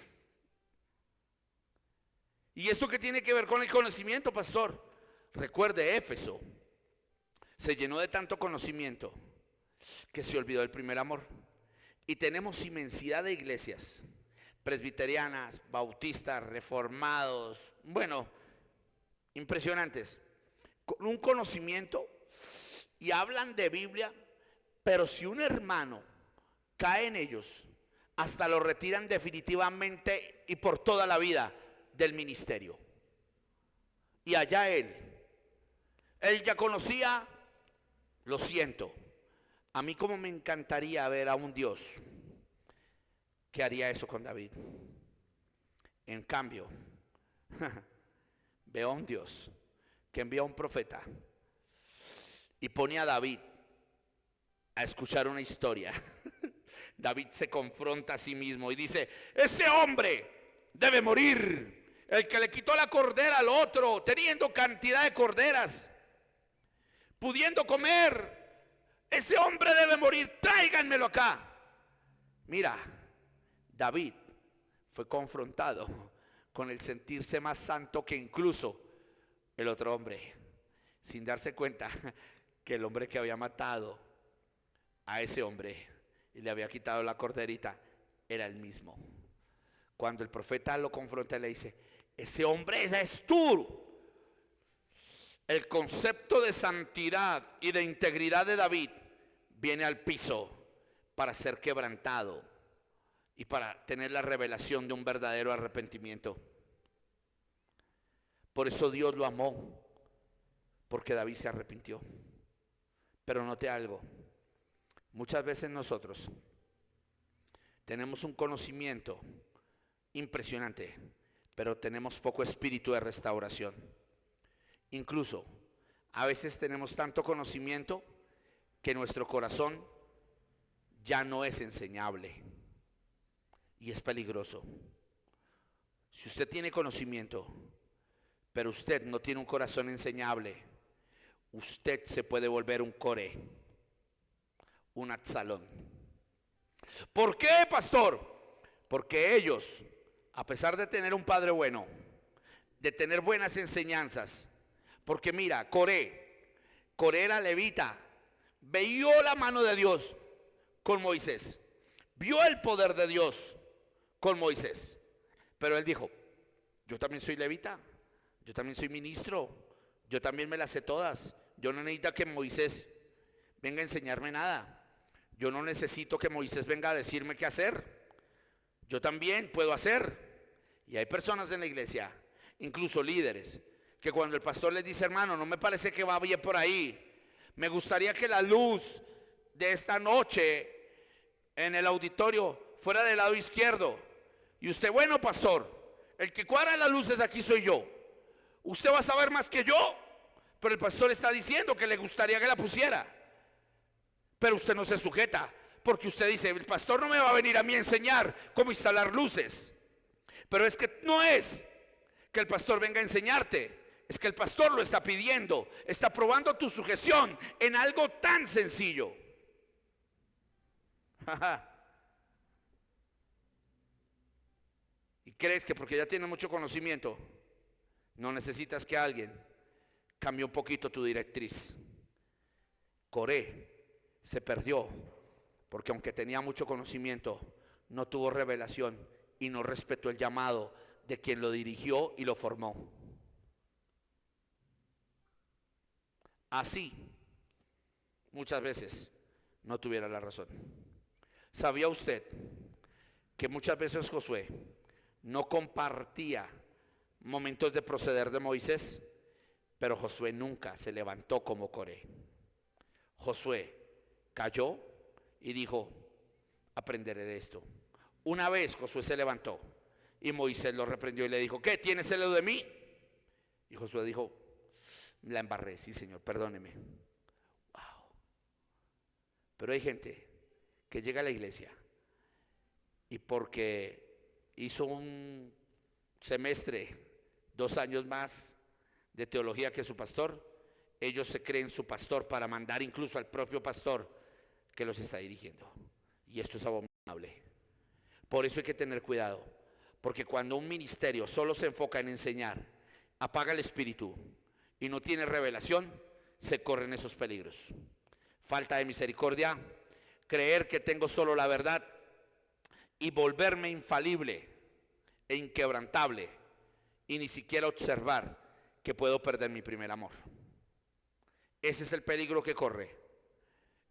¿Y eso qué tiene que ver con el conocimiento, pastor? Recuerde, Éfeso se llenó de tanto conocimiento que se olvidó del primer amor. Y tenemos inmensidad de iglesias presbiterianas, bautistas, reformados, bueno, impresionantes, con un conocimiento y hablan de Biblia, pero si un hermano cae en ellos, hasta lo retiran definitivamente y por toda la vida del ministerio. Y allá él ya conocía, lo siento. A mí como me encantaría ver a un Dios que haría eso con David. En cambio, veo a un Dios que envía a un profeta y pone a David a escuchar una historia. David se confronta a sí mismo y dice, ese hombre debe morir, el que le quitó la cordera al otro, teniendo cantidad de corderas, pudiendo comer. Ese hombre debe morir, tráiganmelo acá. Mira, David fue confrontado con el sentirse más santo que incluso el otro hombre, sin darse cuenta que el hombre que había matado a ese hombre y le había quitado la corderita era el mismo. Cuando el profeta lo confronta, le dice, ese hombre es tú. El concepto de santidad y de integridad de David viene al piso para ser quebrantado y para tener la revelación de un verdadero arrepentimiento. Por eso Dios lo amó, porque David se arrepintió. Pero note algo, Muchas veces nosotros tenemos un conocimiento impresionante, pero tenemos poco espíritu de restauración. Incluso, a veces tenemos tanto conocimiento que nuestro corazón ya no es enseñable y es peligroso. Si usted tiene conocimiento, pero usted no tiene un corazón enseñable, usted se puede volver un Coré, un Absalón. ¿Por qué, pastor? Porque ellos, a pesar de tener un padre bueno, de tener buenas enseñanzas, porque mira, Coré era levita, vio la mano de Dios con Moisés, vio el poder de Dios con Moisés, pero él dijo: yo también soy levita, yo también soy ministro, yo también me las sé todas, yo no necesito que Moisés venga a enseñarme nada, yo no necesito que Moisés venga a decirme qué hacer, yo también puedo hacer. Y hay personas en la iglesia, incluso líderes, que cuando el pastor les dice: hermano, no me parece que va bien por ahí, me gustaría que la luz de esta noche en el auditorio fuera del lado izquierdo. Y usted: bueno, pastor, el que cuadra las luces aquí soy yo, usted va a saber más que yo, pero el pastor está diciendo que le gustaría que la pusiera. Pero usted no se sujeta, porque usted dice: el pastor no me va a venir a mí a enseñar cómo instalar luces. Pero es que no es que el pastor venga a enseñarte, es que el pastor lo está pidiendo, está probando tu sujeción en algo tan sencillo. Y crees que porque ya tienes mucho conocimiento, no necesitas que alguien cambie un poquito tu directriz. Coré se perdió porque, aunque tenía mucho conocimiento, no tuvo revelación y no respetó el llamado de quien lo dirigió y lo formó. Así, muchas veces no tuviera la razón. ¿Sabía usted que muchas veces Josué no compartía momentos de proceder de Moisés? Pero Josué nunca se levantó como Coré. Josué cayó y dijo: aprenderé de esto. Una vez Josué se levantó y Moisés lo reprendió y le dijo: ¿qué? ¿Tienes celos de mí? Y Josué dijo: la embarré, sí señor, perdóneme. Wow. Pero hay gente que llega a la iglesia y porque hizo un semestre, 2 años más de teología que su pastor, ellos se creen su pastor para mandar incluso al propio pastor que los está dirigiendo. Y esto es abominable. Por eso hay que tener cuidado, porque cuando un ministerio solo se enfoca en enseñar, apaga el espíritu y no tiene revelación, se corren esos peligros. Falta de misericordia, creer que tengo solo la verdad y volverme infalible e inquebrantable y ni siquiera observar que puedo perder mi primer amor. Ese es el peligro que corre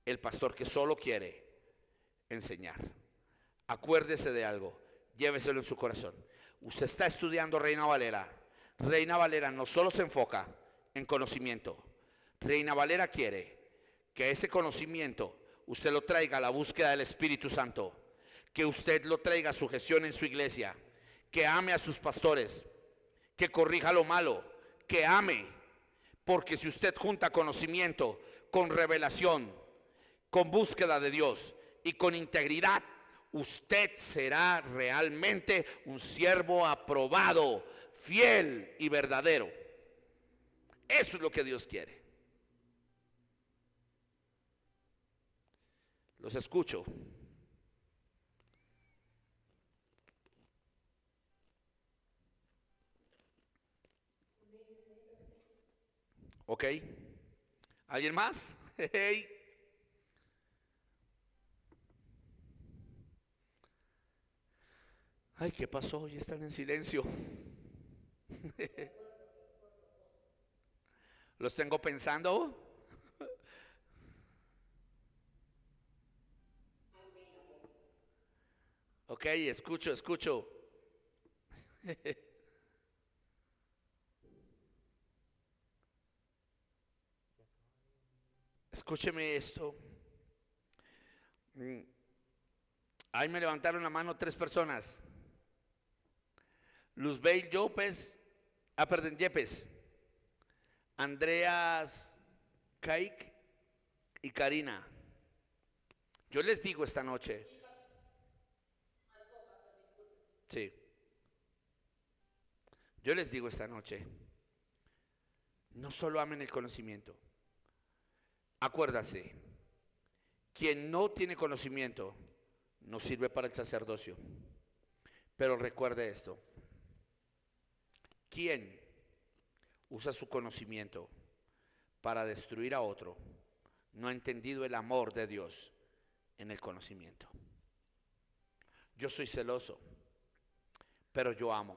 el pastor que solo quiere enseñar. Acuérdese de algo, lléveselo en su corazón. Usted está estudiando Reina Valera. Reina Valera no solo se enfoca en conocimiento. Reina Valera quiere que ese conocimiento usted lo traiga a la búsqueda del Espíritu Santo, que usted lo traiga a sujeción en su iglesia, que ame a sus pastores, que corrija lo malo, que ame, porque si usted junta conocimiento con revelación, con búsqueda de Dios y con integridad, usted será realmente un siervo aprobado, fiel y verdadero. Eso es lo que Dios quiere. Los escucho. ¿Ok? ¿Alguien más? Hey. Ay, ¿qué pasó? Hoy están en silencio. Los tengo pensando. Ok, escucho. Escúcheme esto. Ahí me levantaron la mano 3 personas. Luzbel Yepes, Andreas Caik y Karina. Yo les digo esta noche. Sí. Yo les digo esta noche. No solo amen el conocimiento. Acuérdase, quien no tiene conocimiento no sirve para el sacerdocio. Pero recuerde esto. Quien usa su conocimiento para destruir a otro no ha entendido el amor de Dios en el conocimiento. Yo soy celoso, pero yo amo.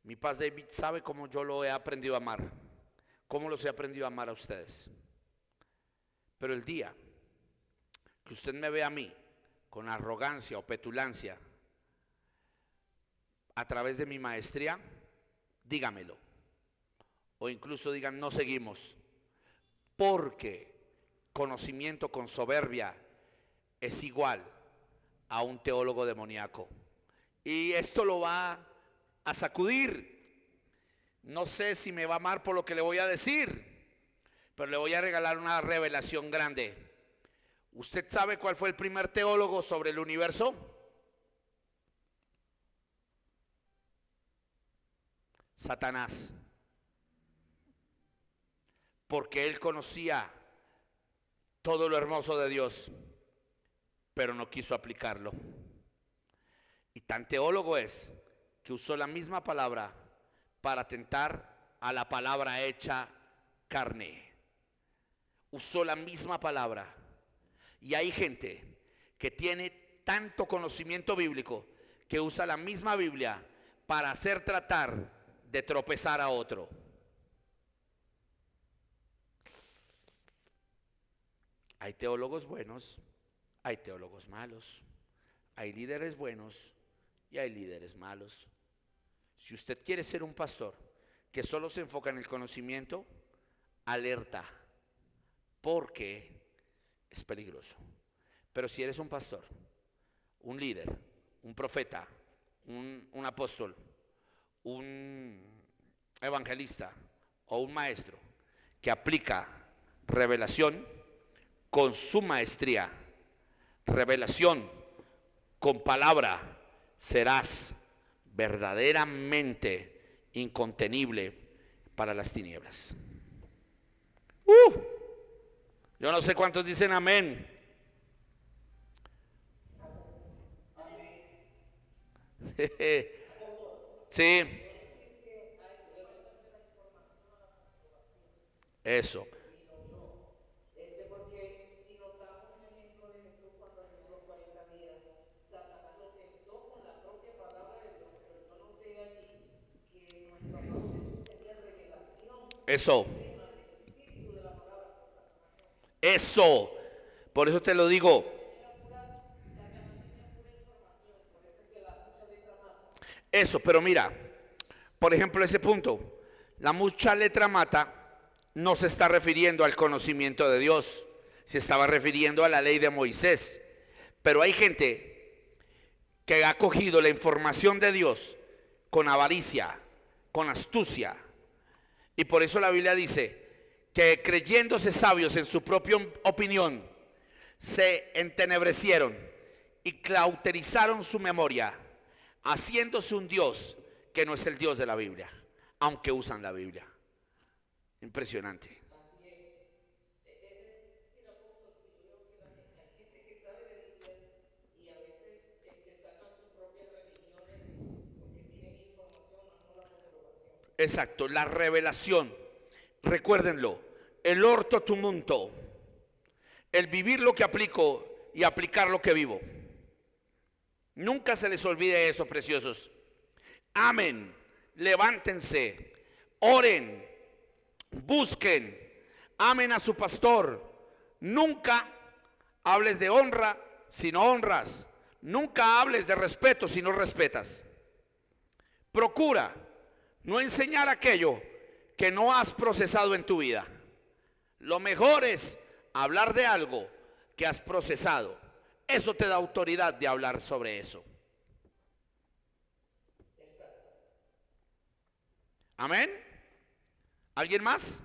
Mi paz David sabe cómo yo lo he aprendido a amar, cómo los he aprendido a amar a ustedes. Pero el día que usted me ve a mí con arrogancia o petulancia a través de mi maestría, dígamelo. O incluso digan, no seguimos. Porque conocimiento con soberbia es igual a un teólogo demoníaco. Y esto lo va a sacudir. No sé si me va a amar por lo que le voy a decir, pero le voy a regalar una revelación grande. ¿Usted sabe cuál fue el primer teólogo sobre el universo? Satanás. Porque él conocía todo lo hermoso de Dios, pero no quiso aplicarlo. Y tan teólogo es que usó la misma palabra para tentar a la palabra hecha carne. Usó la misma palabra. Y hay gente que tiene tanto conocimiento bíblico que usa la misma Biblia para hacer tratar de tropezar a otro. Hay teólogos buenos, hay teólogos malos, hay líderes buenos y hay líderes malos. Si usted quiere ser un pastor que solo se enfoca en el conocimiento, alerta, porque es peligroso. Pero si eres un pastor, un líder, un profeta, un apóstol, un evangelista o un maestro que aplica revelación con su maestría, revelación con palabra, serás verdaderamente incontenible para las tinieblas. Yo no sé cuántos dicen amén. Sí, eso. Eso. Eso. Por eso te lo digo. Eso, pero mira, por ejemplo, ese punto, la mucha letra mata, no se está refiriendo al conocimiento de Dios, se estaba refiriendo a la ley de Moisés. Pero hay gente que ha cogido la información de Dios con avaricia, con astucia. Y por eso la Biblia dice que creyéndose sabios en su propia opinión, se entenebrecieron y cauterizaron su memoria, haciéndose un Dios que no es el Dios de la Biblia, aunque usan la Biblia. Impresionante. Exacto, la revelación. Recuérdenlo, el orto tumunto, el vivir lo que aplico y aplicar lo que vivo. Nunca se les olvide eso, preciosos. Amen, levántense, oren, busquen, amen a su pastor. Nunca hables de honra si no honras. Nunca hables de respeto si no respetas. Procura no enseñar aquello que no has procesado en tu vida. Lo mejor es hablar de algo que has procesado. Eso te da autoridad de hablar sobre eso. Amén. ¿Alguien más?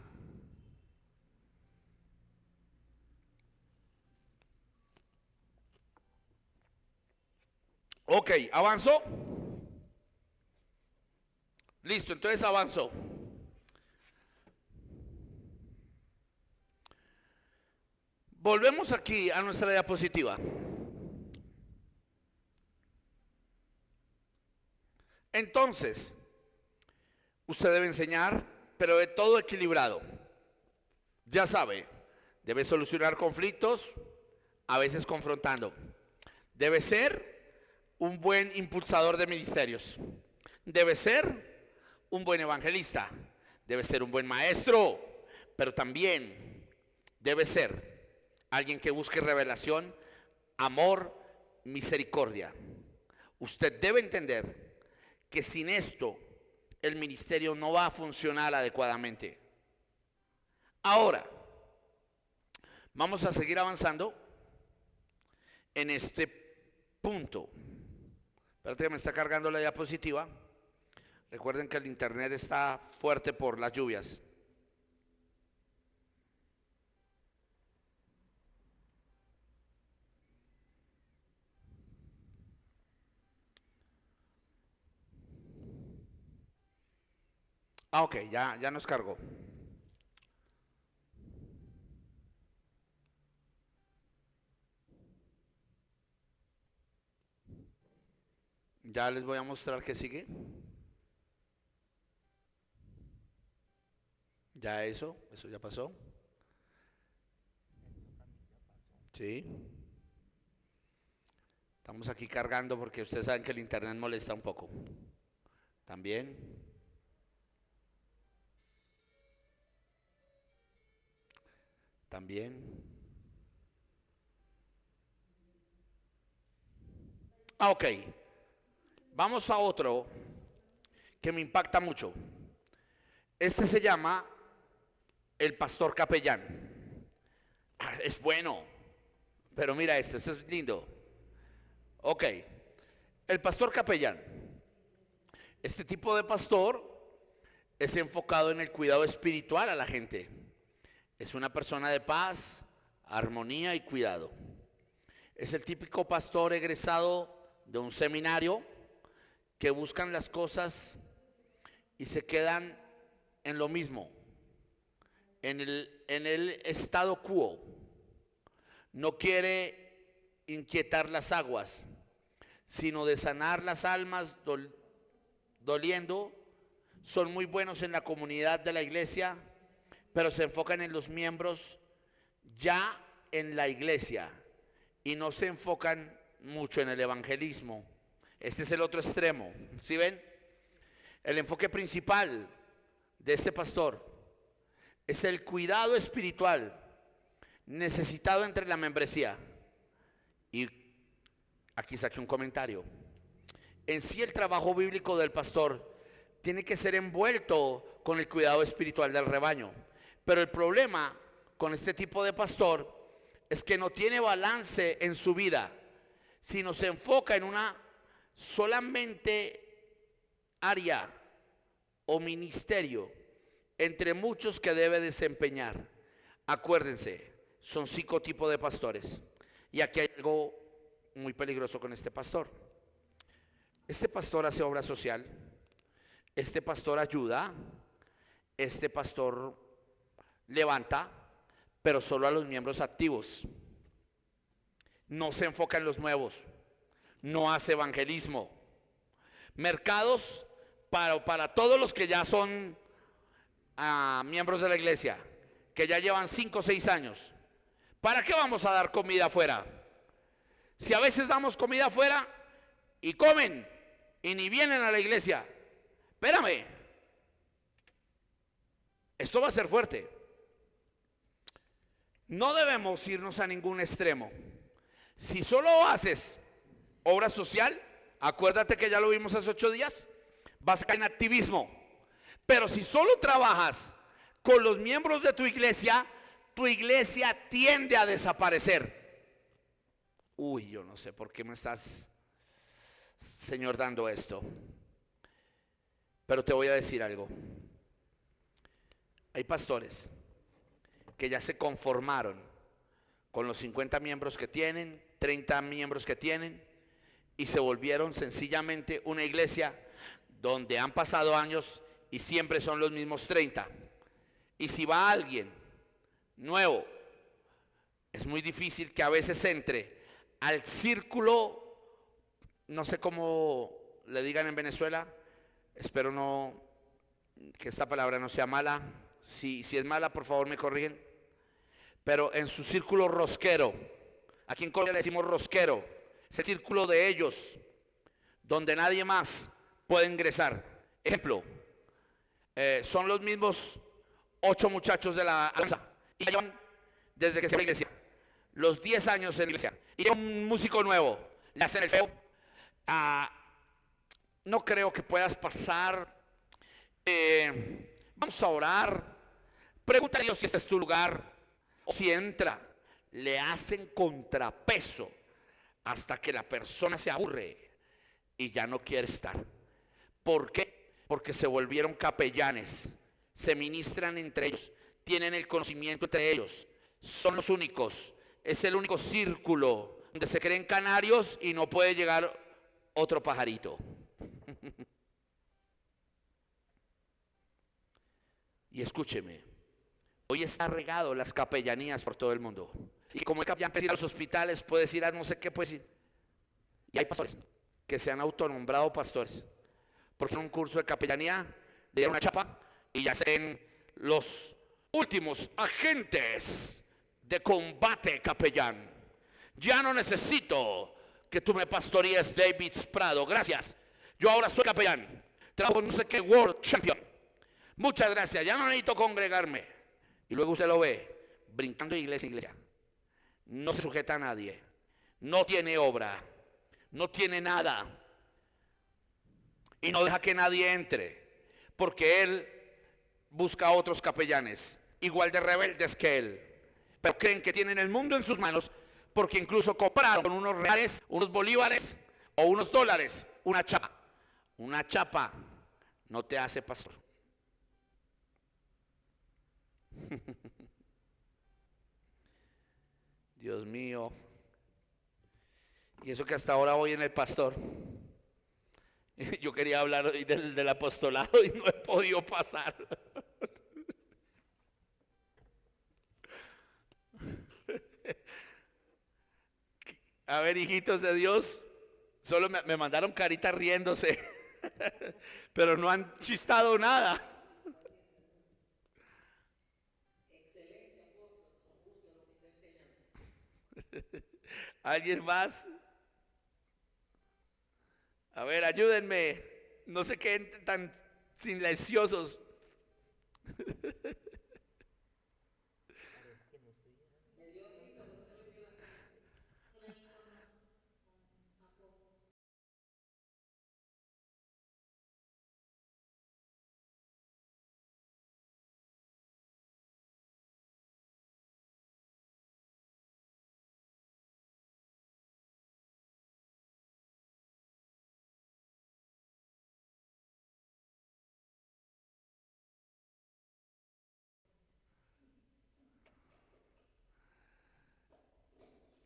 Ok, avanzó. Listo, entonces avanzó. Volvemos aquí a nuestra diapositiva. Entonces, usted debe enseñar, pero de todo equilibrado. Ya sabe, debe solucionar conflictos, a veces confrontando. Debe ser un buen impulsador de ministerios. Debe ser un buen evangelista. Debe ser un buen maestro, pero también debe ser alguien que busque revelación, amor, misericordia. Usted debe entender que sin esto el ministerio no va a funcionar adecuadamente. Ahora, vamos a seguir avanzando en este punto. Espérate que me está cargando la diapositiva. Recuerden que el internet está fuerte por las lluvias. Ok, ya nos cargó. Ya les voy a mostrar qué sigue. Ya eso ya pasó. Sí. Estamos aquí cargando porque ustedes saben que el internet molesta un poco. También. También. Ok. Vamos a otro que me impacta mucho. Este se llama el pastor capellán. Es bueno, pero mira este es lindo. Ok, el pastor capellán. Este tipo de pastor es enfocado en el cuidado espiritual a la gente. Es una persona de paz, armonía y cuidado. Es el típico pastor egresado de un seminario que buscan las cosas y se quedan en lo mismo, en el statu quo. No quiere inquietar las aguas, sino de sanar las almas doliendo. Son muy buenos en la comunidad de la iglesia, pero se enfocan en los miembros ya en la iglesia y no se enfocan mucho en el evangelismo. Este es el otro extremo, ¿sí ven? El enfoque principal de este pastor es el cuidado espiritual necesitado entre la membresía. Y aquí saqué un comentario. En sí el trabajo bíblico del pastor tiene que ser envuelto con el cuidado espiritual del rebaño. Pero el problema con este tipo de pastor es que no tiene balance en su vida, sino se enfoca en una solamente área o ministerio entre muchos que debe desempeñar. Acuérdense, son 5 tipos de pastores. Y aquí hay algo muy peligroso con este pastor. Este pastor hace obra social, este pastor ayuda, este pastor levanta, pero solo a los miembros activos. No se enfoca en los nuevos, no hace evangelismo. Mercados para todos los que ya son miembros de la iglesia, que ya llevan 5 o 6 años. ¿Para qué vamos a dar comida afuera? Si a veces damos comida afuera y comen y ni vienen a la iglesia. Espérame, esto va a ser fuerte. No debemos irnos a ningún extremo. Si solo haces obra social, acuérdate que ya lo vimos hace 8 días, vas a caer en activismo. Pero si solo trabajas con los miembros de tu iglesia tiende a desaparecer. Uy, yo no sé por qué me estás, Señor, dando esto. Pero te voy a decir algo. Hay pastores que ya se conformaron con los 50 miembros que tienen, 30 miembros que tienen, y se volvieron sencillamente una iglesia donde han pasado años y siempre son los mismos 30. Y si va alguien nuevo, es muy difícil que a veces entre al círculo, no sé cómo le digan en Venezuela, espero no que esta palabra no sea mala. Si es mala, por favor me corrigen. Pero en su círculo rosquero, aquí en Colombia le decimos rosquero, es el círculo de ellos, donde nadie más puede ingresar. Ejemplo, son los mismos 8 muchachos de la alabanza y llevan desde que se va a la iglesia los 10 años en la iglesia, y llega un músico nuevo, le hacen el feo. No creo que puedas pasar. Vamos a orar, pregúntale a Dios si este es tu lugar, o si entra. Le hacen contrapeso hasta que la persona se aburre y ya no quiere estar. ¿Por qué? Porque se volvieron capellanes, se ministran entre ellos, tienen el conocimiento entre ellos, son los únicos, es el único círculo donde se creen canarios y no puede llegar otro pajarito. Y escúcheme, hoy está regado las capellanías por todo el mundo. Y como el capellán puede ir a los hospitales, puede ir a no sé qué, puede ir. Y hay pastores que se han autonombrado pastores, porque en un curso de capellanía le dieron una chapa y ya sean los últimos agentes de combate capellán. Ya no necesito que tú me pastorees, David Prado, gracias. Yo ahora soy capellán, trabajo en no sé qué World Champion. Muchas gracias, ya no necesito congregarme. Y luego usted lo ve brincando de iglesia en iglesia. No se sujeta a nadie, no tiene obra, no tiene nada, y no deja que nadie entre, porque él busca a otros capellanes igual de rebeldes que él, pero creen que tienen el mundo en sus manos, porque incluso compraron con unos reales, unos bolívares o unos dólares una chapa. Una chapa no te hace pastor. Dios mío. Y eso que hasta ahora voy en el pastor. Yo quería hablar hoy del apostolado y no he podido pasar. A ver, hijitos de Dios, solo me mandaron caritas riéndose, pero no han chistado nada. ¿Alguien más? A ver, ayúdenme. No se queden tan silenciosos.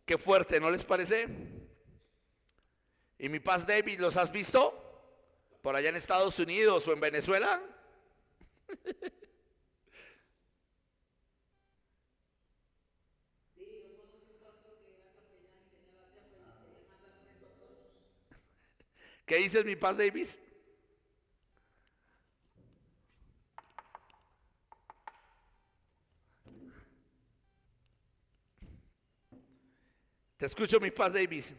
Qué fuerte, ¿no les parece? ¿Y mi paz, David, los has visto? Por allá en Estados Unidos o en Venezuela. ¿Qué dices, mi paz, Davis? Te escucho, mi paz, Davis.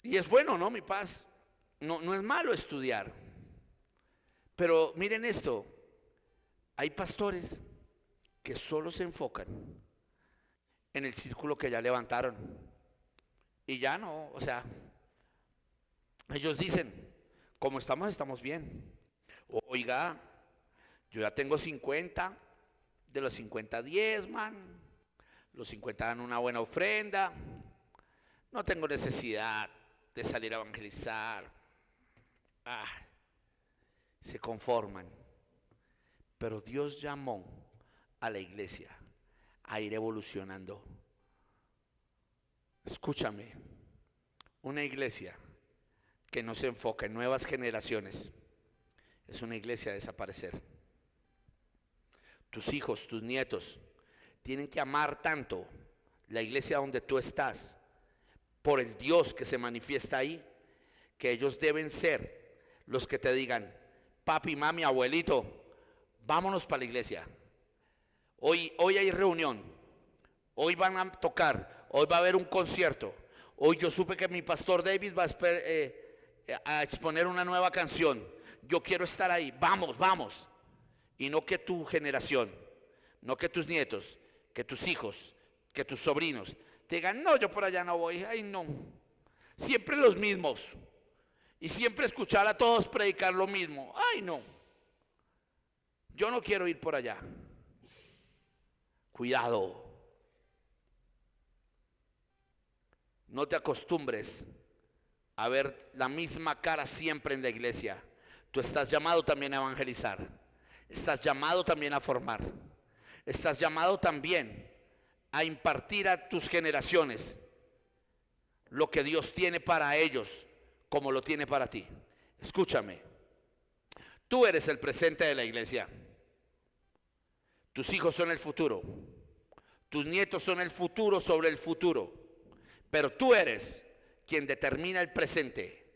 Y es bueno, ¿no, mi paz? No, no es malo estudiar. Pero miren esto, hay pastores que solo se enfocan en el círculo que ya levantaron. y ya no, o sea, ellos dicen, como estamos, estamos bien. Oiga, yo ya tengo 50, de los 50 diezman, los 50 dan una buena ofrenda, no tengo necesidad de salir a evangelizar. Ah, se conforman. Pero Dios llamó a la iglesia a ir evolucionando. Escúchame, una iglesia que no se enfoca en nuevas generaciones es una iglesia a desaparecer. Tus hijos, tus nietos tienen que amar tanto la iglesia donde tú estás por el Dios que se manifiesta ahí, que ellos deben ser los que te digan: papi, mami, abuelito, vámonos para la iglesia. Hoy hay reunión, hoy van a tocar, hoy va a haber un concierto. Hoy yo supe que mi pastor Davis va a exponer una nueva canción. Yo quiero estar ahí, vamos, vamos. Y no que tu generación, no que tus nietos, que tus hijos, que tus sobrinos te digan: no, yo por allá no voy. Ay, no, siempre los mismos. Y siempre escuchar a todos predicar lo mismo. Ay, no, yo no quiero ir por allá. Cuidado. No te acostumbres a ver la misma cara siempre en la iglesia. Tú estás llamado también a evangelizar. Estás llamado también a formar. Estás llamado también a impartir a tus generaciones lo que Dios tiene para ellos, como lo tiene para ti. Escúchame. Tú eres el presente de la iglesia. Tus hijos son el futuro. Tus nietos son el futuro sobre el futuro. Pero tú eres quien determina el presente,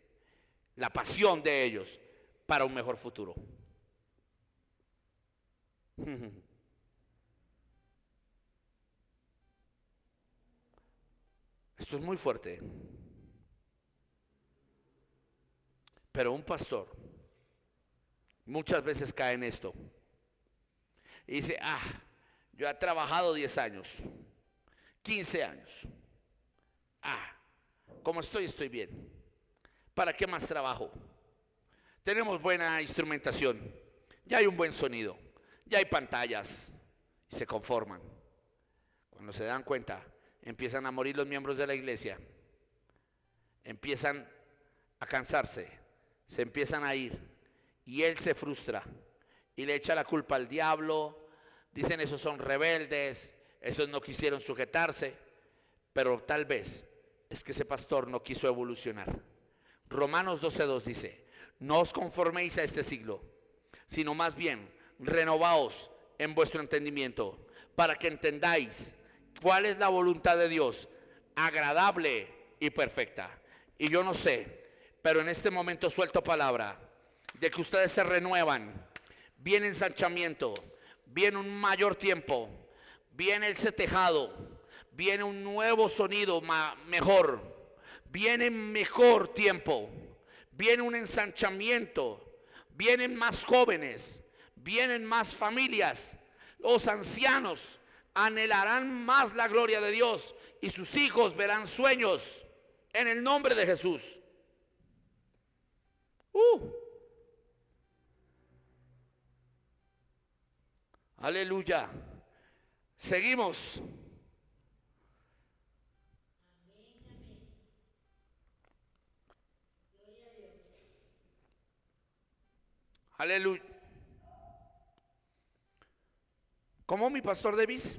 la pasión de ellos para un mejor futuro. Esto es muy fuerte. Pero un pastor muchas veces cae en esto. Y dice: yo he trabajado 10 años, 15 años. Como estoy bien. ¿Para qué más trabajo? Tenemos buena instrumentación, ya hay un buen sonido, ya hay pantallas. Y se conforman. Cuando se dan cuenta, empiezan a morir los miembros de la iglesia. Empiezan a cansarse, se empiezan a ir. Y él se frustra y le echa la culpa al diablo. Dicen: esos son rebeldes, esos no quisieron sujetarse. Pero tal vez es que ese pastor no quiso evolucionar. Romanos 12:2 dice: no os conforméis a este siglo, sino más bien renovaos en vuestro entendimiento, para que entendáis cuál es la voluntad de Dios, agradable y perfecta. Y yo no sé, pero en este momento suelto palabra de que ustedes se renuevan. Viene ensanchamiento, viene un mayor tiempo, viene el setejado, viene un nuevo sonido mejor, viene mejor tiempo, viene un ensanchamiento, vienen más jóvenes, vienen más familias. Los ancianos anhelarán más la gloria de Dios y sus hijos verán sueños en el nombre de Jesús. Aleluya. Seguimos. Aleluya. ¿Cómo, mi pastor Davis?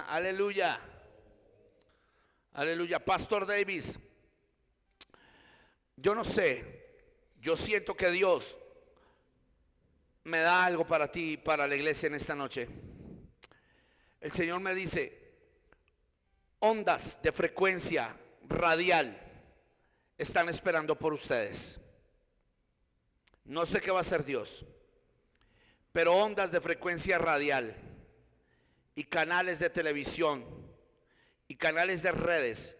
Aleluya. Aleluya. Pastor Davis, yo no sé, yo siento que Dios me da algo para ti, para la iglesia en esta noche. El Señor me dice: ondas de frecuencia radial están esperando por ustedes. No sé qué va a hacer Dios, pero ondas de frecuencia radial y canales de televisión y canales de redes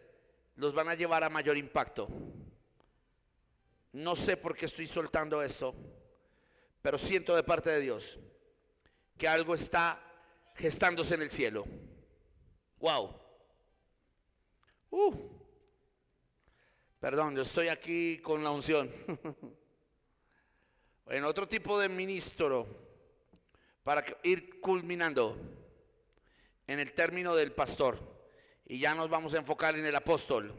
los van a llevar a mayor impacto. No sé por qué estoy soltando esto, pero siento de parte de Dios que algo está gestándose en el cielo. Wow. Uh, Perdón, yo estoy aquí con la unción. En otro tipo de ministro, para ir culminando en el término del pastor, y ya nos vamos a enfocar en el apóstol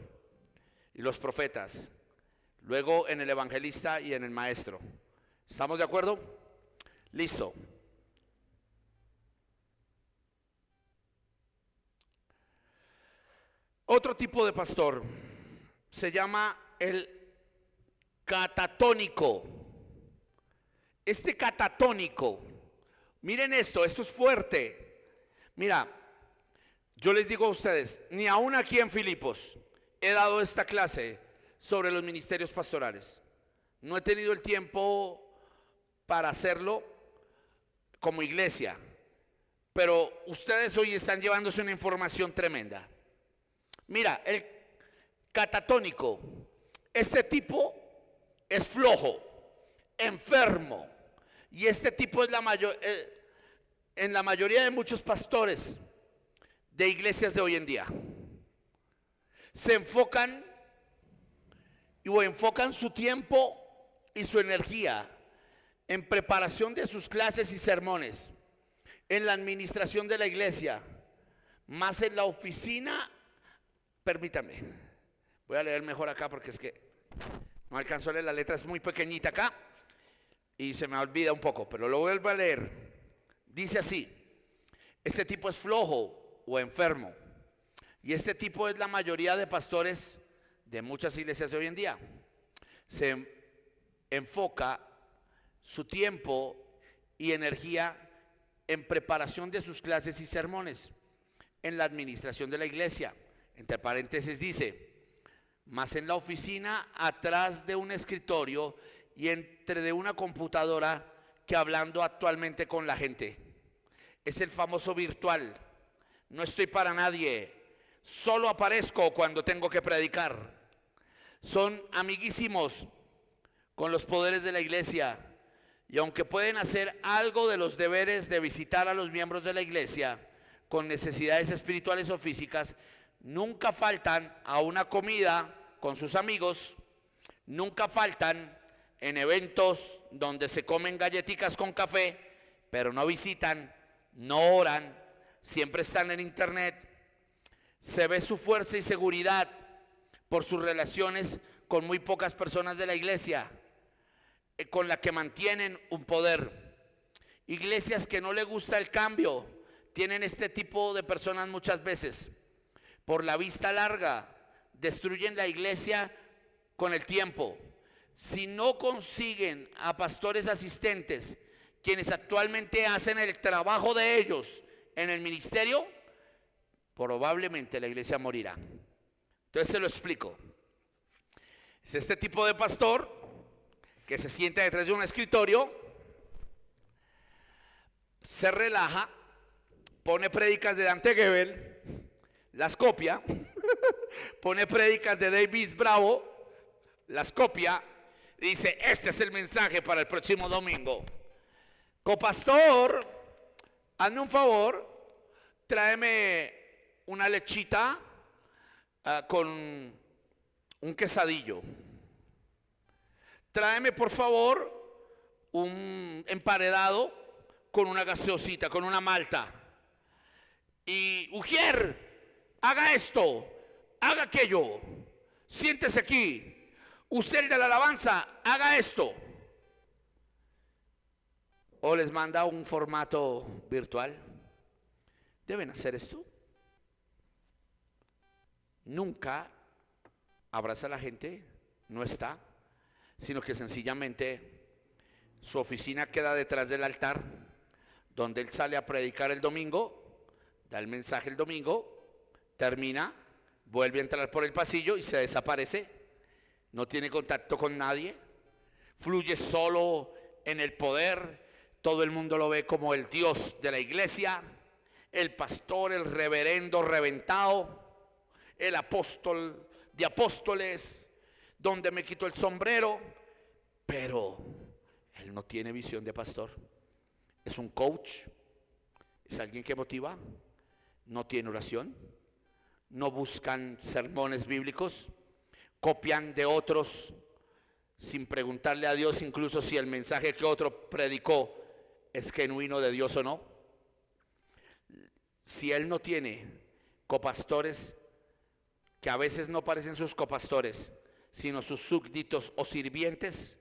y los profetas, luego en el evangelista y en el maestro. ¿Estamos de acuerdo? Listo. Otro tipo de pastor se llama el catatónico. Este catatónico, miren esto es fuerte. Mira, yo les digo a ustedes, ni aún aquí en Filipos he dado esta clase sobre los ministerios pastorales. No he tenido el tiempo para hacerlo como iglesia, pero ustedes hoy están llevándose una información tremenda. Mira, el catatónico, este tipo es flojo, enfermo, y este tipo es en la mayoría de muchos pastores de iglesias de hoy en día. Se enfocan su tiempo y su energía en preparación de sus clases y sermones, en la administración de la iglesia, más en la oficina. Permítame, voy a leer mejor acá porque es que no alcanzo a leer, la letra es muy pequeñita acá y se me olvida un poco, pero lo vuelvo a leer. Dice así: este tipo es flojo o enfermo, y este tipo es la mayoría de pastores de muchas iglesias de hoy en día. Se enfoca su tiempo y energía en preparación de sus clases y sermones, en la administración de la iglesia. Entre paréntesis dice: más en la oficina, atrás de un escritorio y entre de una computadora, que hablando actualmente con la gente. Es el famoso virtual. No estoy para nadie, solo aparezco cuando tengo que predicar. Son amiguísimos con los poderes de la iglesia, y aunque pueden hacer algo de los deberes de visitar a los miembros de la iglesia con necesidades espirituales o físicas, nunca faltan a una comida con sus amigos, nunca faltan en eventos donde se comen galletitas con café, pero no visitan, no oran, siempre están en internet. Se ve su fuerza y seguridad por sus relaciones con muy pocas personas de la iglesia, con la que mantienen un poder. Iglesias que no le gusta el cambio tienen este tipo de personas muchas veces. Por la vista larga, destruyen la iglesia con el tiempo. Si no consiguen a pastores asistentes, quienes actualmente hacen el trabajo de ellos en el ministerio, probablemente la iglesia morirá. Entonces se lo explico. Es este tipo de pastor que se sienta detrás de un escritorio, se relaja, pone prédicas de Dante Gebel, las copia, pone prédicas de David Bravo, las copia, y dice: este es el mensaje para el próximo domingo. Copastor, hazme un favor, tráeme una lechita con un quesadillo. Tráeme por favor un emparedado con una gaseosita, con una malta. Y Ujier, haga esto, haga aquello, siéntese aquí. Usted, el de la alabanza, haga esto. O les manda un formato virtual. Deben hacer esto. Nunca abraza a la gente, no está, sino que sencillamente su oficina queda detrás del altar, donde él sale a predicar el domingo, da el mensaje el domingo, termina, vuelve a entrar por el pasillo y se desaparece. No tiene contacto con nadie, fluye solo en el poder. Todo el mundo lo ve como el Dios de la iglesia, el pastor, el reverendo reventado, el apóstol de apóstoles, donde me quito el sombrero. Pero él no tiene visión de pastor. Es un coach, es alguien que motiva, no tiene oración, no buscan sermones bíblicos, copian de otros sin preguntarle a Dios incluso si el mensaje que otro predicó es genuino de Dios o no. Si él no tiene copastores, que a veces no parecen sus copastores, sino sus súbditos o sirvientes,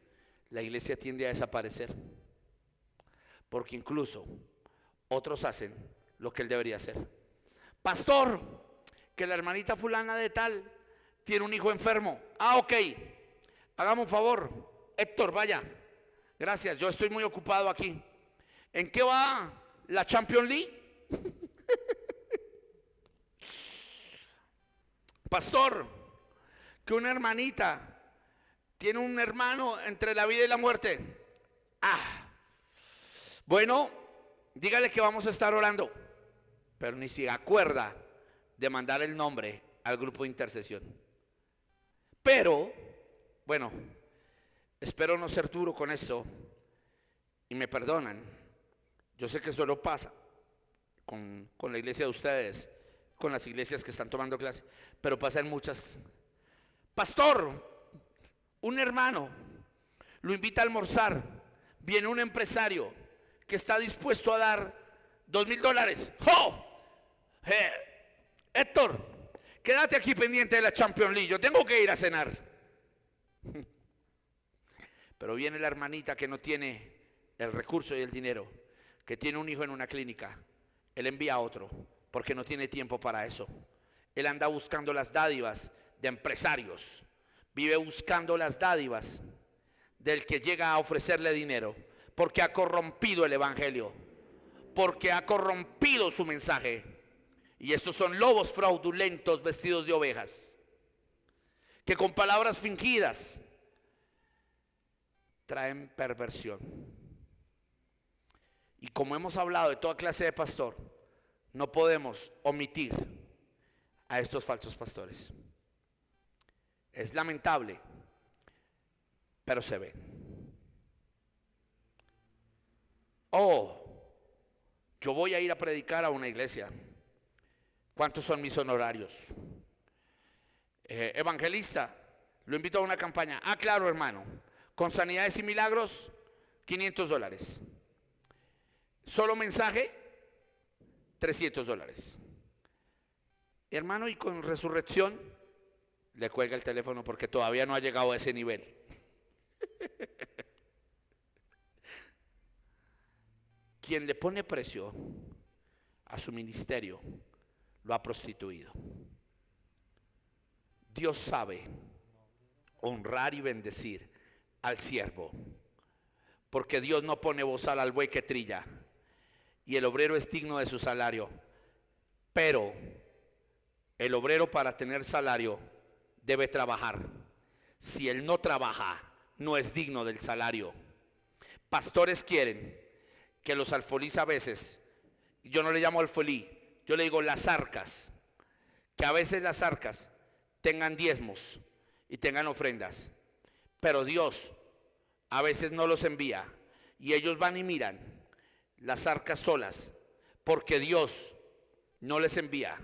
la iglesia tiende a desaparecer. Porque incluso otros hacen lo que él debería hacer. Pastor, que la hermanita fulana de tal tiene un hijo enfermo. Ah, ok, hagamos un favor, Héctor, vaya. Gracias, yo estoy muy ocupado aquí. ¿En qué va la Champions League? Pastor, que una hermanita tiene un hermano entre la vida y la muerte. Ah, bueno, dígale que vamos a estar orando, pero ni se acuerda de mandar el nombre al grupo de intercesión. Pero, bueno, espero no ser duro con esto y me perdonan. Yo sé que solo pasa con la iglesia de ustedes, con las iglesias que están tomando clase, pero pasa en muchas. Pastor, un hermano lo invita a almorzar, viene un empresario que está dispuesto a dar $2,000. ¡Oh! Héctor, quédate aquí pendiente de la Champions League, yo tengo que ir a cenar. Pero viene la hermanita que no tiene el recurso y el dinero, que tiene un hijo en una clínica. Él envía a otro porque no tiene tiempo para eso. Él anda buscando las dádivas de empresarios, vive buscando las dádivas del que llega a ofrecerle dinero, porque ha corrompido el evangelio, porque ha corrompido su mensaje. Y estos son lobos fraudulentos vestidos de ovejas, que con palabras fingidas traen perversión. Y como hemos hablado de toda clase de pastor, no podemos omitir a estos falsos pastores. Es lamentable, pero se ven. Oh, yo voy a ir a predicar a una iglesia. ¿Cuántos son mis honorarios? Evangelista, lo invito a una campaña. Ah, claro, hermano, con sanidades y milagros, $500. Solo mensaje, $300. Hermano, y con resurrección, le cuelga el teléfono porque todavía no ha llegado a ese nivel. Quien le pone precio a su ministerio lo ha prostituido. Dios sabe honrar y bendecir al siervo, porque Dios no pone bozal al buey que trilla, y el obrero es digno de su salario. Pero el obrero, para tener salario, debe trabajar. Si él no trabaja, no es digno del salario. Pastores quieren que los alfolís a veces, yo no le llamo alfolí, yo le digo las arcas, que a veces las arcas tengan diezmos y tengan ofrendas, pero Dios a veces no los envía y ellos van y miran las arcas solas, porque Dios no les envía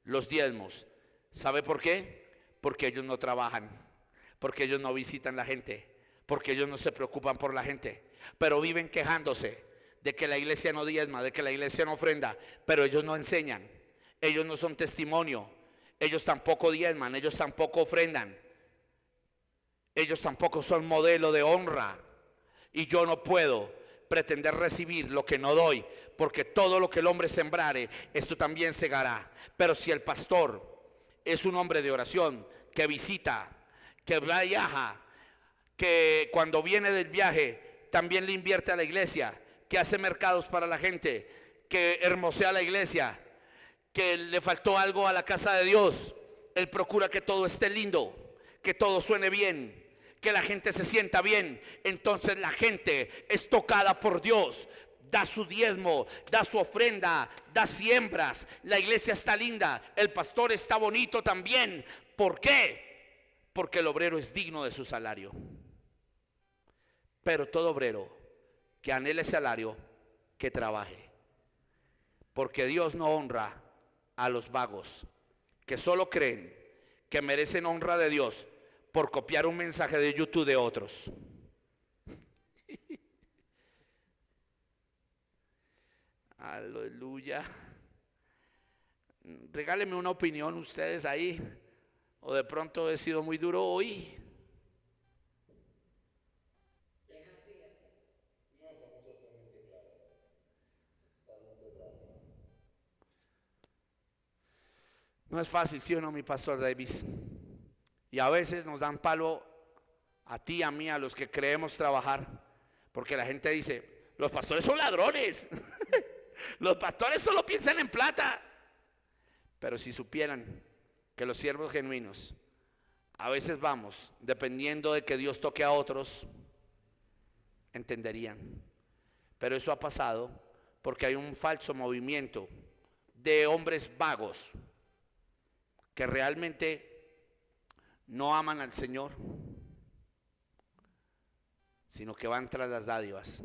los diezmos. ¿Sabe por qué? Porque ellos no trabajan, porque ellos no visitan la gente, porque ellos no se preocupan por la gente, pero viven quejándose de que la iglesia no diezma, de que la iglesia no ofrenda, pero ellos no enseñan, ellos no son testimonio, ellos tampoco diezman, ellos tampoco ofrendan, ellos tampoco son modelo de honra. Y yo no puedo pretender recibir lo que no doy, porque todo lo que el hombre sembrare, esto también segará. Pero si el pastor es un hombre de oración, que visita, que viaja, que cuando viene del viaje también le invierte a la iglesia, que hace mercados para la gente, que hermosea la iglesia, que le faltó algo a la casa de Dios, él procura que todo esté lindo, que todo suene bien, que la gente se sienta bien. Entonces la gente es tocada por Dios, da su diezmo, da su ofrenda, da siembras, la iglesia está linda, el pastor está bonito también. ¿Por qué? Porque el obrero es digno de su salario. Pero todo obrero que anhele salario, que trabaje, porque Dios no honra a los vagos, que solo creen que merecen honra de Dios por copiar un mensaje de YouTube de otros. Aleluya. Regálenme una opinión ustedes ahí, o de pronto he sido muy duro hoy. No es fácil, ¿sí o no, mi pastor Davis? Y a veces nos dan palo a ti, a mí, a los que creemos trabajar, porque la gente dice, los pastores son ladrones, los pastores solo piensan en plata. Pero si supieran que los siervos genuinos, a veces vamos, dependiendo de que Dios toque a otros, entenderían. Pero eso ha pasado porque hay un falso movimiento de hombres vagos que realmente no aman al Señor, sino que van tras las dádivas.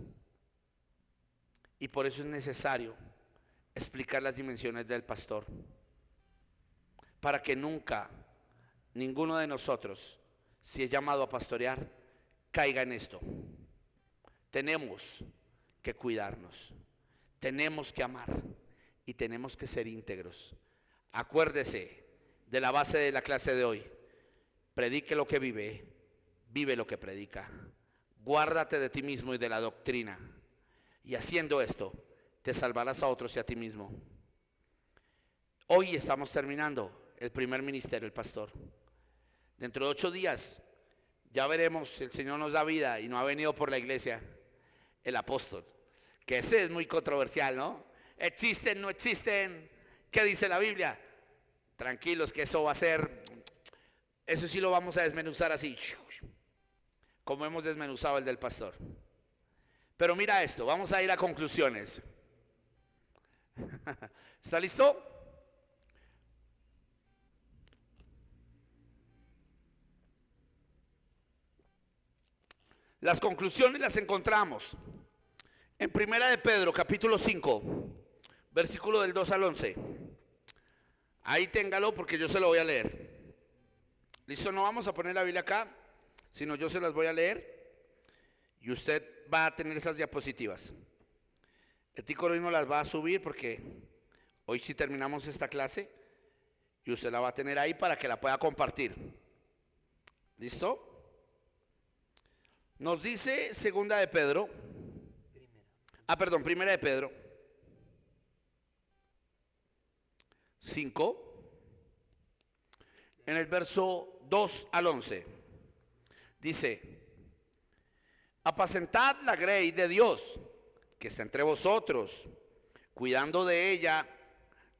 Y por eso es necesario explicar las dimensiones del pastor, para que nunca ninguno de nosotros, si es llamado a pastorear, caiga en esto. Tenemos que cuidarnos, tenemos que amar y tenemos que ser íntegros. Acuérdese de la base de la clase de hoy: predique lo que vive, vive lo que predica. Guárdate de ti mismo y de la doctrina, y haciendo esto te salvarás a otros y a ti mismo. Hoy estamos terminando el primer ministerio, el pastor. Dentro de 8 días ya veremos si el Señor nos da vida y no ha venido por la iglesia el apóstol, que ese es muy controversial, ¿no? ¿Existen, no existen? ¿Qué dice la Biblia? Tranquilos, que eso va a ser, eso sí lo vamos a desmenuzar así, como hemos desmenuzado el del pastor. Pero mira esto, vamos a ir a conclusiones. ¿Está listo? Las conclusiones las encontramos en Primera de Pedro, capítulo 5, versículo del 2 al 11. Ahí téngalo porque yo se lo voy a leer. Listo, no vamos a poner la Biblia acá, sino yo se las voy a leer y usted va a tener esas diapositivas. El Tico hoy no las va a subir porque hoy sí terminamos esta clase y usted la va a tener ahí para que la pueda compartir. ¿Listo? Nos dice Segunda de Pedro, Primera de Pedro 5, en el verso 2 al 11, dice: apacentad la grey de Dios que está entre vosotros, cuidando de ella,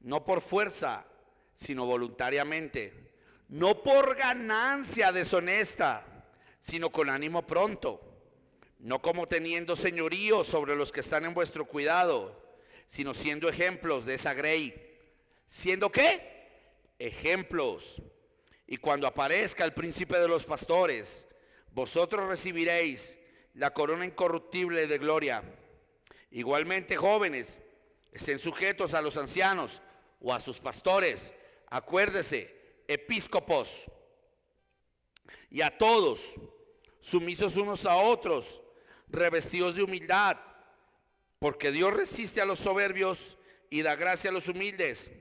no por fuerza, sino voluntariamente, no por ganancia deshonesta, sino con ánimo pronto, no como teniendo señorío sobre los que están en vuestro cuidado, sino siendo ejemplos de esa grey. ¿Siendo qué? Ejemplos. Y cuando aparezca el príncipe de los pastores, vosotros recibiréis la corona incorruptible de gloria. Igualmente, jóvenes, estén sujetos a los ancianos o a sus pastores. Acuérdese, episcopos, y a todos, sumisos unos a otros, revestidos de humildad, porque Dios resiste a los soberbios y da gracia a los humildes.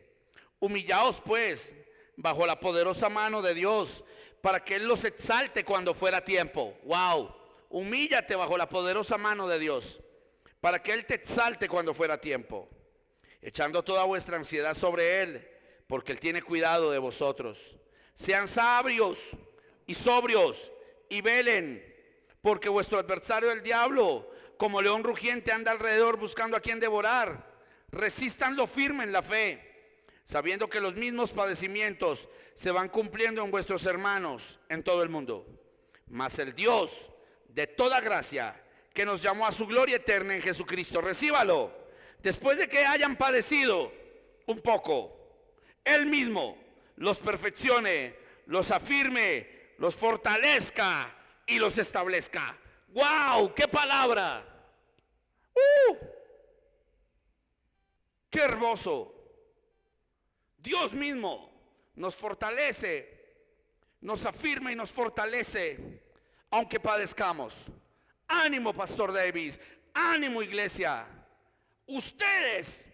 Humillaos pues bajo la poderosa mano de Dios, para que Él los exalte cuando fuera tiempo. Wow, humíllate bajo la poderosa mano de Dios, para que Él te exalte cuando fuera tiempo, echando toda vuestra ansiedad sobre Él, porque Él tiene cuidado de vosotros. Sean sabios y sobrios y velen, porque vuestro adversario el diablo, como león rugiente, anda alrededor buscando a quien devorar. Resístanlo firme en la fe, sabiendo que los mismos padecimientos se van cumpliendo en vuestros hermanos en todo el mundo. Mas el Dios de toda gracia, que nos llamó a su gloria eterna en Jesucristo, recíbalo, después de que hayan padecido un poco, Él mismo los perfeccione, los afirme, los fortalezca y los establezca. ¡Wow! ¡Qué palabra! ¡Qué hermoso! Dios mismo nos fortalece, nos afirma y nos fortalece, aunque padezcamos. Ánimo, Pastor Davis, ánimo, iglesia. Ustedes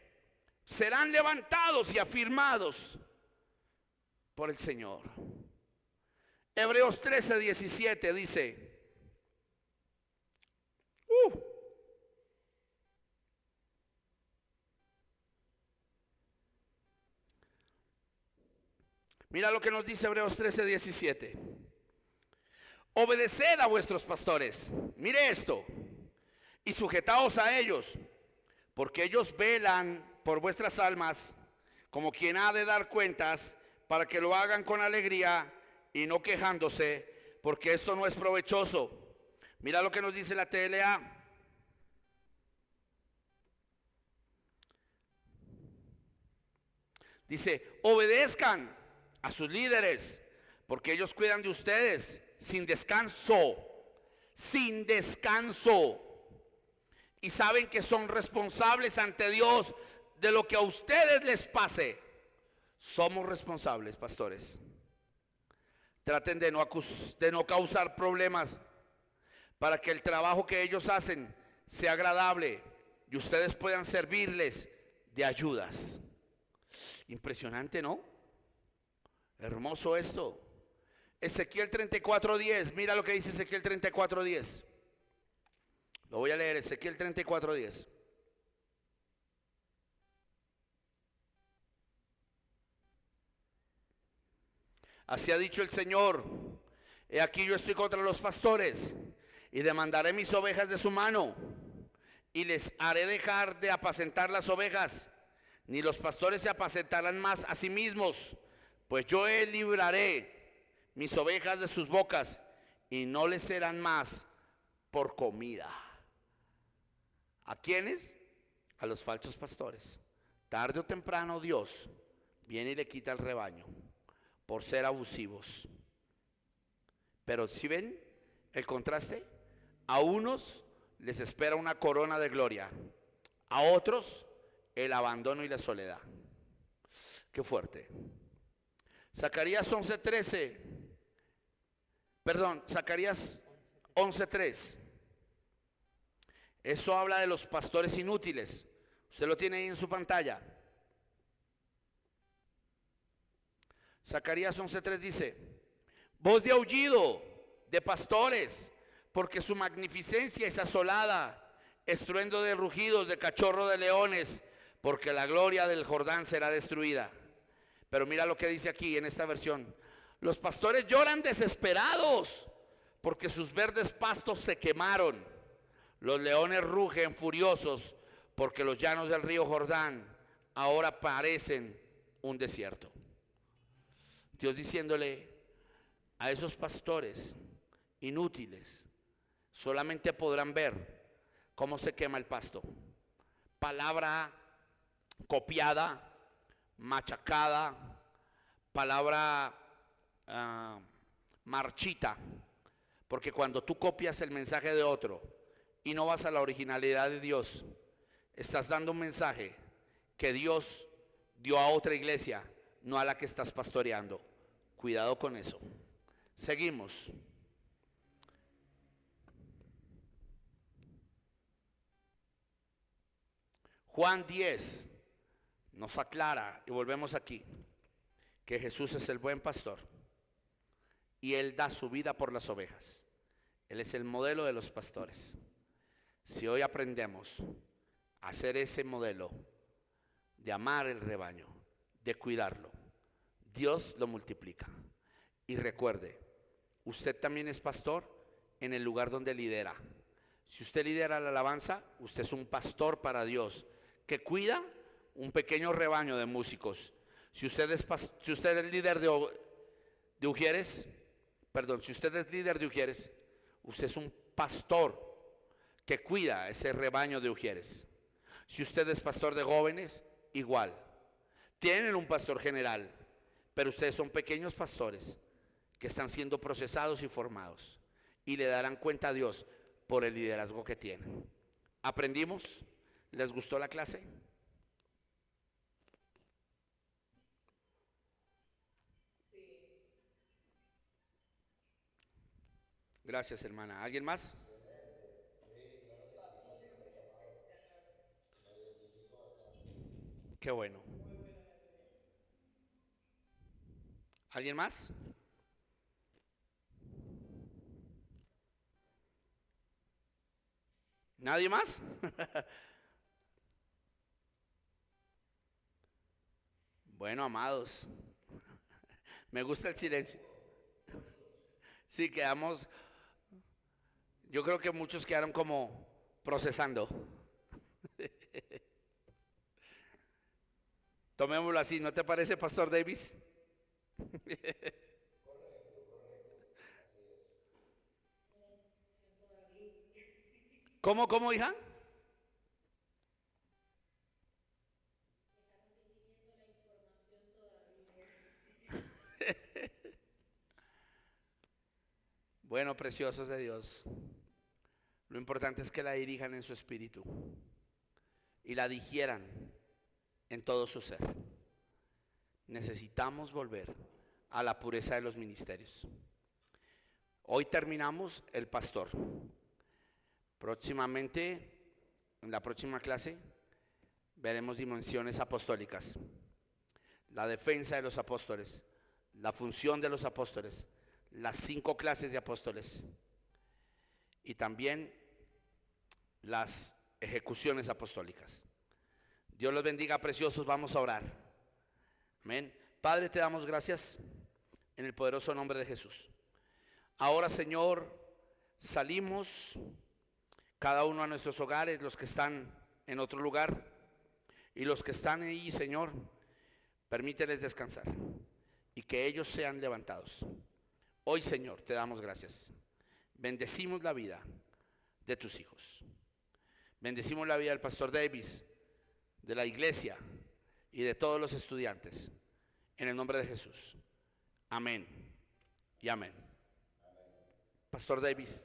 serán levantados y afirmados por el Señor. Hebreos 13:17 dice, mira lo que nos dice Hebreos 13:17. Obedeced a vuestros pastores, mire esto, y sujetaos a ellos, porque ellos velan por vuestras almas, como quien ha de dar cuentas, para que lo hagan con alegría y no quejándose, porque esto no es provechoso. Mira lo que nos dice la TLA. Dice, obedezcan a sus líderes, porque ellos cuidan de ustedes sin descanso, y saben que son responsables ante Dios de lo que a ustedes les pase. Somos responsables, pastores. Traten de no causar problemas, para que el trabajo que ellos hacen sea agradable y ustedes puedan servirles de ayudas. Impresionante, ¿no? Hermoso esto. Ezequiel 34:10, mira lo que dice Ezequiel 34:10. Lo voy a leer, Ezequiel 34:10. Así ha dicho el Señor: he aquí yo estoy contra los pastores, y demandaré mis ovejas de su mano, y les haré dejar de apacentar las ovejas, ni los pastores se apacentarán más a sí mismos, pues yo libraré mis ovejas de sus bocas, y no les serán más por comida. ¿A quiénes? A los falsos pastores. Tarde o temprano Dios viene y le quita el rebaño por ser abusivos. Pero si ven el contraste, a unos les espera una corona de gloria, a otros el abandono y la soledad. Qué fuerte. Zacarías 11:3. Eso habla de los pastores inútiles. Usted lo tiene ahí en su pantalla. Zacarías 11:3 dice: voz de aullido de pastores, porque su magnificencia es asolada, estruendo de rugidos de cachorro de leones, porque la gloria del Jordán será destruida. Pero mira lo que dice aquí en esta versión: los pastores lloran desesperados, porque sus verdes pastos se quemaron. Los leones rugen furiosos, porque los llanos del río Jordán ahora parecen un desierto. Dios diciéndole a esos pastores inútiles, solamente podrán ver cómo se quema el pasto. Palabra copiada, machacada, palabra marchita, porque cuando tú copias el mensaje de otro y no vas a la originalidad de Dios, estás dando un mensaje que Dios dio a otra iglesia, no a la que estás pastoreando. Cuidado con eso. Seguimos. Juan 10 nos aclara, y volvemos aquí, que Jesús es el buen pastor y Él da su vida por las ovejas. Él es el modelo de los pastores. Si hoy aprendemos a hacer ese modelo de amar el rebaño, de cuidarlo, Dios lo multiplica. Y recuerde, usted también es pastor en el lugar donde lidera. Si usted lidera la alabanza, usted es un pastor para Dios que cuida un pequeño rebaño de músicos. Si usted es líder de Ujieres, usted es un pastor que cuida ese rebaño de Ujieres. Si usted es pastor de jóvenes, igual. Tienen un pastor general, pero ustedes son pequeños pastores que están siendo procesados y formados, y le darán cuenta a Dios por el liderazgo que tienen. ¿Aprendimos? ¿Les gustó la clase? Gracias, hermana. ¿Alguien más? Qué bueno. ¿Alguien más? ¿Nadie más? Bueno, amados, me gusta el silencio. Sí, quedamos, yo creo que muchos quedaron como procesando. Tomémoslo así, ¿no te parece, Pastor Davis? ¿Cómo, hija? Bueno, preciosos de Dios, lo importante es que la dirijan en su espíritu y la digieran en todo su ser. Necesitamos volver a la pureza de los ministerios. Hoy terminamos el pastor. Próximamente, en la próxima clase, veremos dimensiones apostólicas, la defensa de los apóstoles, la función de los apóstoles, las 5 clases de apóstoles y también las ejecuciones apostólicas. Dios los bendiga, preciosos. Vamos a orar. Amén. Padre, te damos gracias en el poderoso nombre de Jesús. Ahora, Señor, salimos cada uno a nuestros hogares, los que están en otro lugar y los que están ahí, Señor, permíteles descansar y que ellos sean levantados. Hoy, Señor, te damos gracias. Bendecimos la vida de tus hijos. Bendecimos la vida del pastor Davis, de la iglesia y de todos los estudiantes. En el nombre de Jesús. Amén y amén. Pastor Davis.